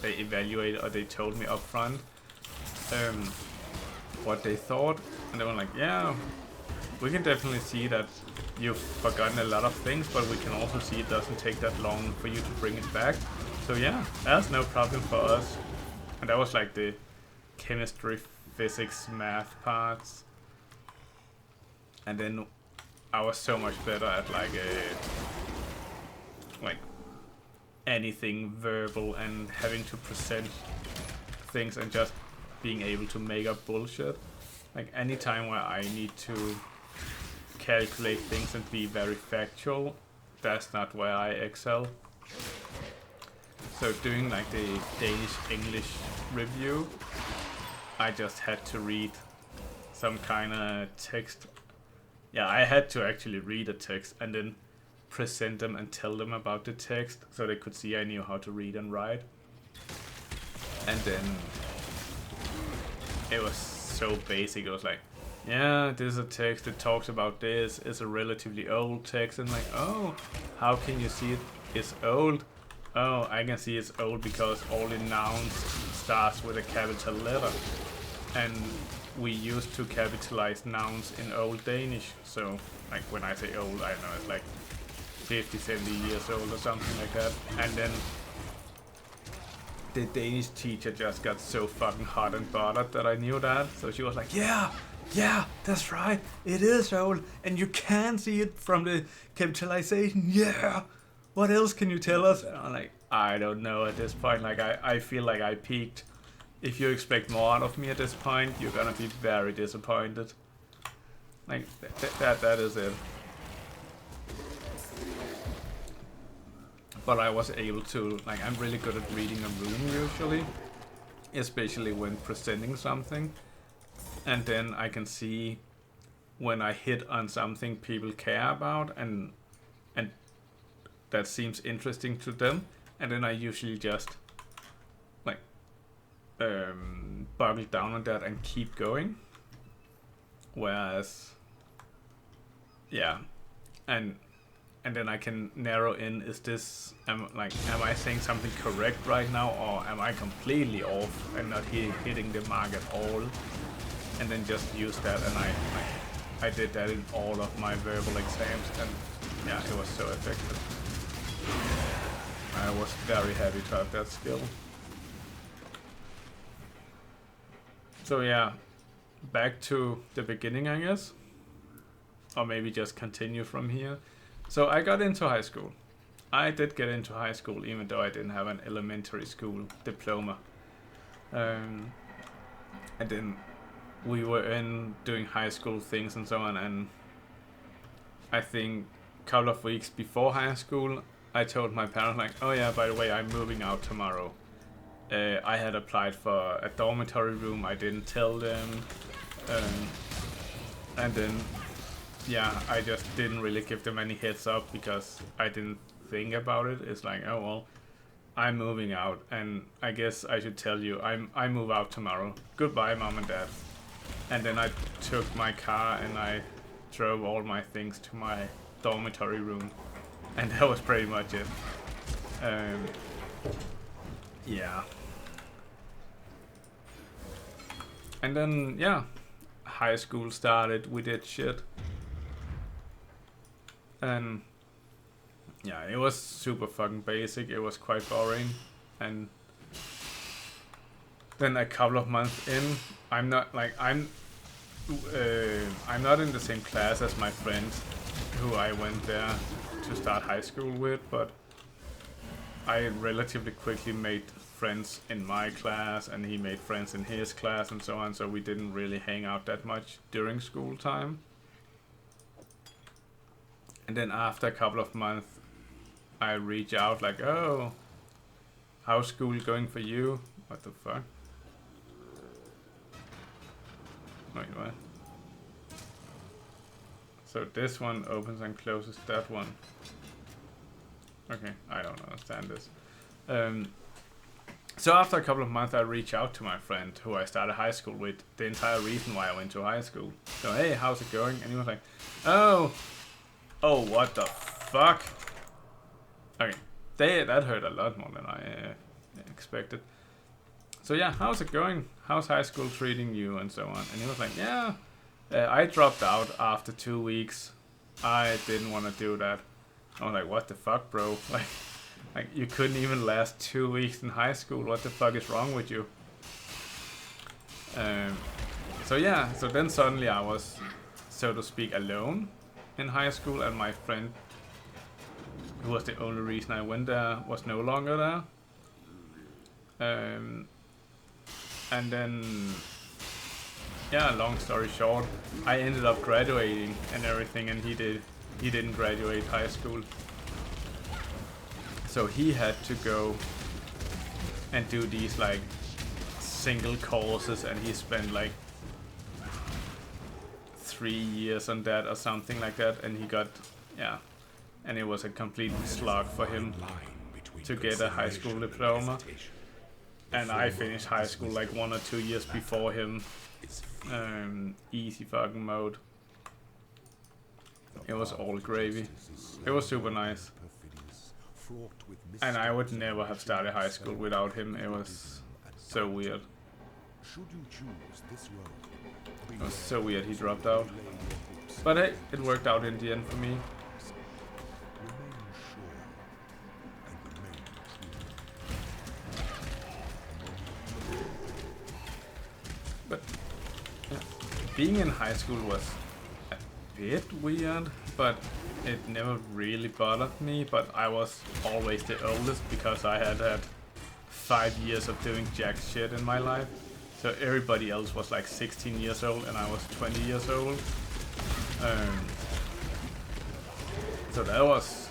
evaluated, or they told me up front what they thought, and they were like, yeah, we can definitely see that you've forgotten a lot of things, but we can also see it doesn't take that long for you to bring it back. So yeah, that's no problem for us. And that was like the chemistry, physics, math parts. And then I was so much better at like anything verbal and having to present things and just being able to make up bullshit. Like any time where I need to calculate things and be very factual, that's not where I excel. So doing like the Danish English review, I just had to read some kind of text. Yeah, I had to actually read a text and then present them and tell them about the text so they could see I knew how to read and write. And then it was so basic. It was like, yeah, this is a text that talks about this. It's a relatively old text. And like, oh, how can you see it? It's old. Oh, I can see it's old because all the nouns starts with a capital letter. And we used to capitalize nouns in Old Danish. So, like, when I say old, I don't know, it's like 50, 70 years old or something like that. And then the Danish teacher just got so fucking hot and bothered that I knew that. So she was like, yeah, that's right. It is old. And you can see it from the capitalization. Yeah. What else can you tell us? And I'm like, I don't know at this point. Like, I feel like I peaked. If you expect more out of me at this point, you're gonna be very disappointed. Like, that is it. But I was able to, like, I'm really good at reading a room usually. Especially when presenting something. And then I can see when I hit on something people care about and that seems interesting to them, and then I usually just like buckle down on that and keep going. Whereas, yeah, and then I can narrow in: is this am I saying something correct right now, or am I completely off and not hitting the mark at all? And then just use that, and I did that in all of my verbal exams, and yeah, it was so effective. I was very happy to have that skill. So yeah, back to the beginning, I guess. Or maybe just continue from here. So I got into high school. I did get into high school even though I didn't have an elementary school diploma. And then we were in doing high school things and so on, and I think a couple of weeks before high school I told my parents, like, oh yeah, by the way, I'm moving out tomorrow. I had applied for a dormitory room, I didn't tell them, and then yeah, I just didn't really give them any heads up because I didn't think about it. It's like, oh well, I'm moving out, and I guess I should tell you I move out tomorrow. Goodbye, mom and dad. And then I took my car and I drove all my things to my dormitory room, and that was pretty much it. yeah. And then, yeah, high school started, we did shit. And yeah, it was super fucking basic, it was quite boring. And then a couple of months in, I'm not in the same class as my friends who I went there to start high school with, but I relatively quickly made friends in my class and he made friends in his class and so on, so we didn't really hang out that much during school time. And then after a couple of months I reach out like, oh, how's school going for you? What the fuck? Wait, what? So this one opens and closes that one. Okay, I don't understand this. So after a couple of months I reach out to my friend who I started high school with, the entire reason why I went to high school. So hey, how's it going? And he was like, oh, what the fuck? Okay, that hurt a lot more than I expected. So yeah, how's it going? How's high school treating you and so on? And he was like, yeah, I dropped out after 2 weeks. I didn't want to do that. I was like, what the fuck, bro? Like you couldn't even last 2 weeks in high school. What the fuck is wrong with you? So yeah, so then suddenly I was, so to speak, alone in high school, and my friend, who was the only reason I went there, was no longer there. And then, yeah, long story short, I ended up graduating and everything, and he didn't graduate high school. So he had to go and do these like single courses, and he spent like 3 years on that or something like that, and he got, yeah, and it was a complete slog for him to get a high school diploma. And I finished high school like 1 or 2 years before him. Easy fucking mode. It was all gravy. It was super nice. And I would never have started high school without him. It was so weird. It was so weird he dropped out. But hey, it worked out in the end for me. But yeah, being in high school was a bit weird, but it never really bothered me. But I was always the oldest because I had 5 years of doing jack shit in my life. So everybody else was like 16 years old and I was 20 years old. So that was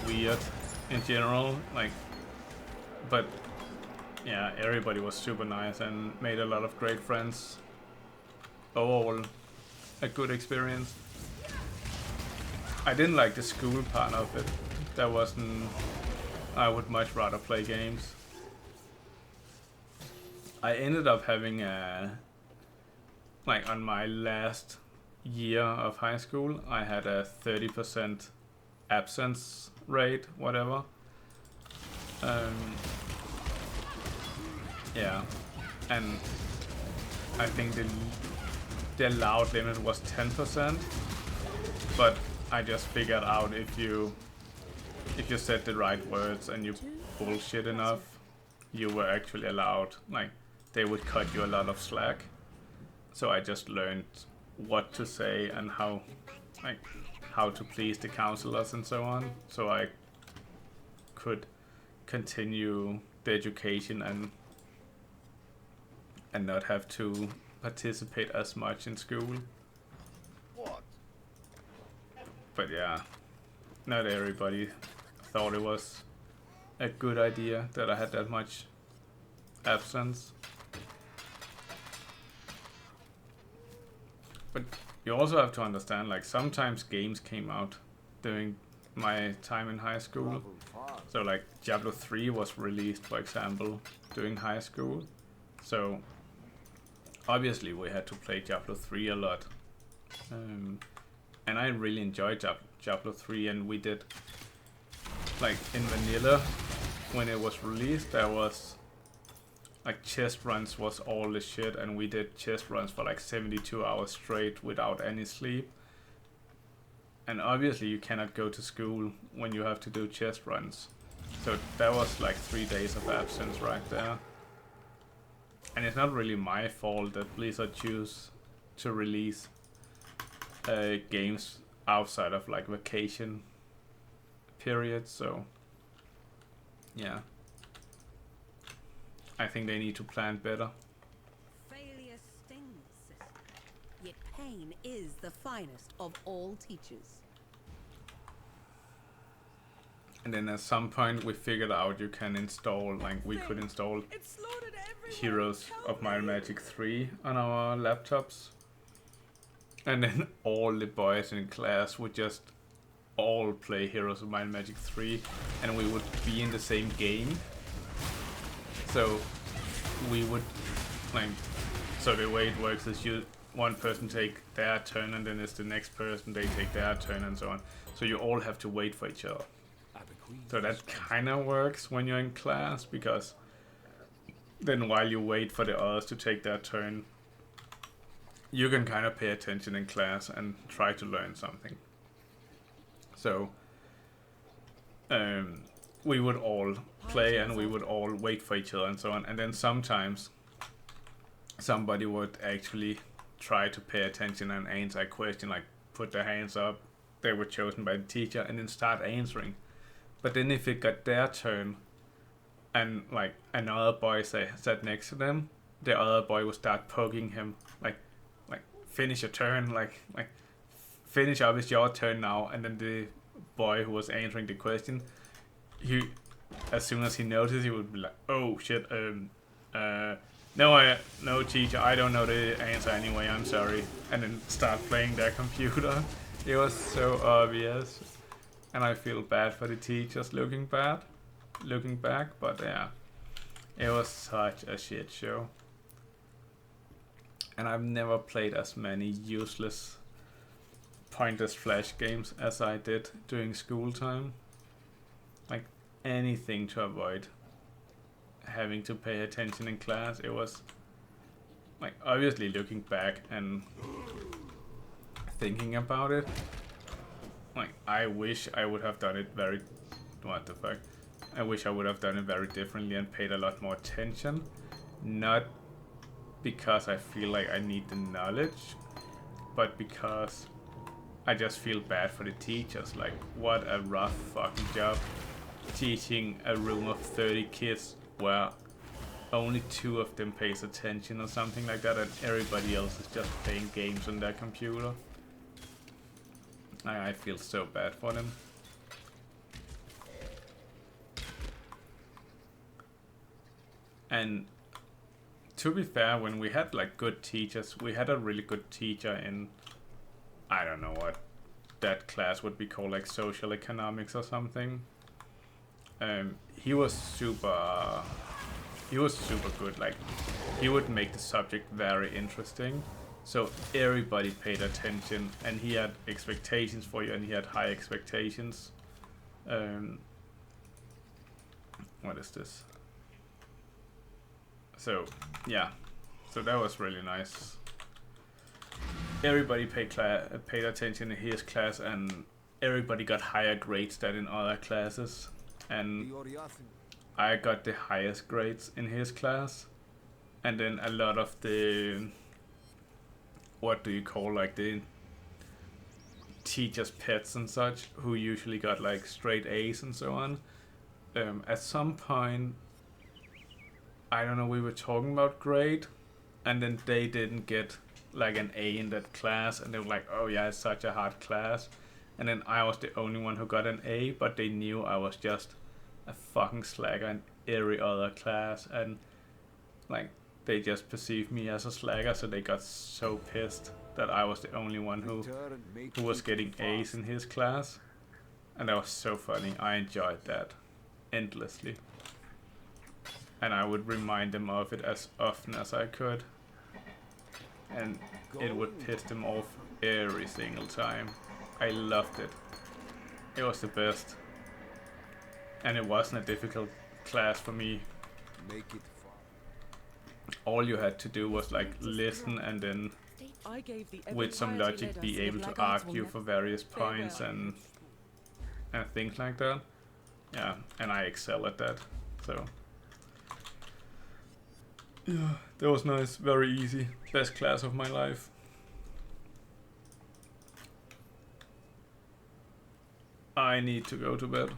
weird in general, like, but yeah, everybody was super nice and made a lot of great friends. Overall, a good experience. I didn't like the school part of it. That wasn't... I would much rather play games. I ended up having a... Like on my last year of high school, I had a 30% absence rate, whatever. Yeah, and I think the allowed limit was 10%, but I just figured out if you said the right words and you bullshit enough, you were actually allowed, like, they would cut you a lot of slack. So I just learned what to say and how to please the counselors and so on, so I could continue the education and not have to participate as much in school. What? But yeah, not everybody thought it was a good idea that I had that much absence. But you also have to understand, like, sometimes games came out during my time in high school. So like Diablo 3 was released, for example, during high school. So obviously we had to play Diablo 3 a lot. And I really enjoyed Diablo 3, and we did, like, in vanilla, when it was released, there was like chest runs was all the shit, and we did chest runs for like 72 hours straight without any sleep. And obviously you cannot go to school when you have to do chest runs. So that was like 3 days of absence right there. And it's not really my fault that Blizzard choose to release games outside of like vacation periods, so yeah. I think they need to plan better. Failure stings, sister. Yet pain is the finest of all teachers. And then at some point we figured out you can install, like we could install Heroes of Might and Magic 3 on our laptops. And then all the boys in class would just all play Heroes of Might and Magic 3, and we would be in the same game. So we would like, so the way it works is one person take their turn, and then it's the next person, they take their turn, and so on. So you all have to wait for each other. So that kind of works when you're in class, because then while you wait for the others to take their turn, you can kind of pay attention in class and try to learn something. So we would all play and we would all wait for each other and so on. And then sometimes somebody would actually try to pay attention and answer a question, like put their hands up, they were chosen by the teacher, and then start answering. But then if it got their turn and like another boy sat next to them, the other boy would start poking him, like finish your turn, like finish up, it's your turn now. And then the boy who was answering the question, he, as soon as he noticed, he would be like, oh shit, no teacher, I don't know the answer anyway, I'm sorry. And then start playing their computer. It was so obvious. And I feel bad for the teachers looking back, but yeah, it was such a shit show. And I've never played as many useless pointless flash games as I did during school time. Like anything to avoid having to pay attention in class. It was like, obviously looking back and thinking about it, like I wish I would have done it very, what the fuck, I wish I would have done it very differently and paid a lot more attention. Not because I feel like I need the knowledge, but because I just feel bad for the teachers. Like, what a rough fucking job teaching a room of 30 kids where only 2 of them pays attention or something like that, and everybody else is just playing games on their computer. I feel so bad for them. And to be fair, when we had like good teachers, we had a really good teacher in, I don't know what that class would be called, like social economics or something. He was super good. Like, he would make the subject very interesting, so everybody paid attention, and he had expectations for you, and he had high expectations. What is this? So yeah, so that was really nice. Everybody paid attention in his class, and everybody got higher grades than in other classes. And I got the highest grades in his class. And then a lot of the, what do you call, like the teachers' pets and such, who usually got like straight A's and so on. At some point, I don't know, we were talking about grade, and then they didn't get like an A in that class, and they were like, oh yeah, it's such a hard class. And then I was the only one who got an A, but they knew I was just a fucking slacker in every other class, and like they just perceived me as a slacker, so they got so pissed that I was the only one who was getting A's in his class. And that was so funny. I enjoyed that endlessly. And I would remind them of it as often as I could. And it would piss them off every single time. I loved it. It was the best. And it wasn't a difficult class for me. Make it fun. All you had to do was like listen and then I gave the with some every piety logic led be us, able the to blackguards will argue never for various farewell. points and things like that. Yeah, and I excel at that. So yeah, that was nice, very easy. Best class of my life. I need to go to bed.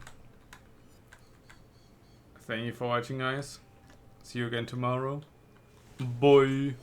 Thank you for watching, guys. See you again tomorrow. Bye.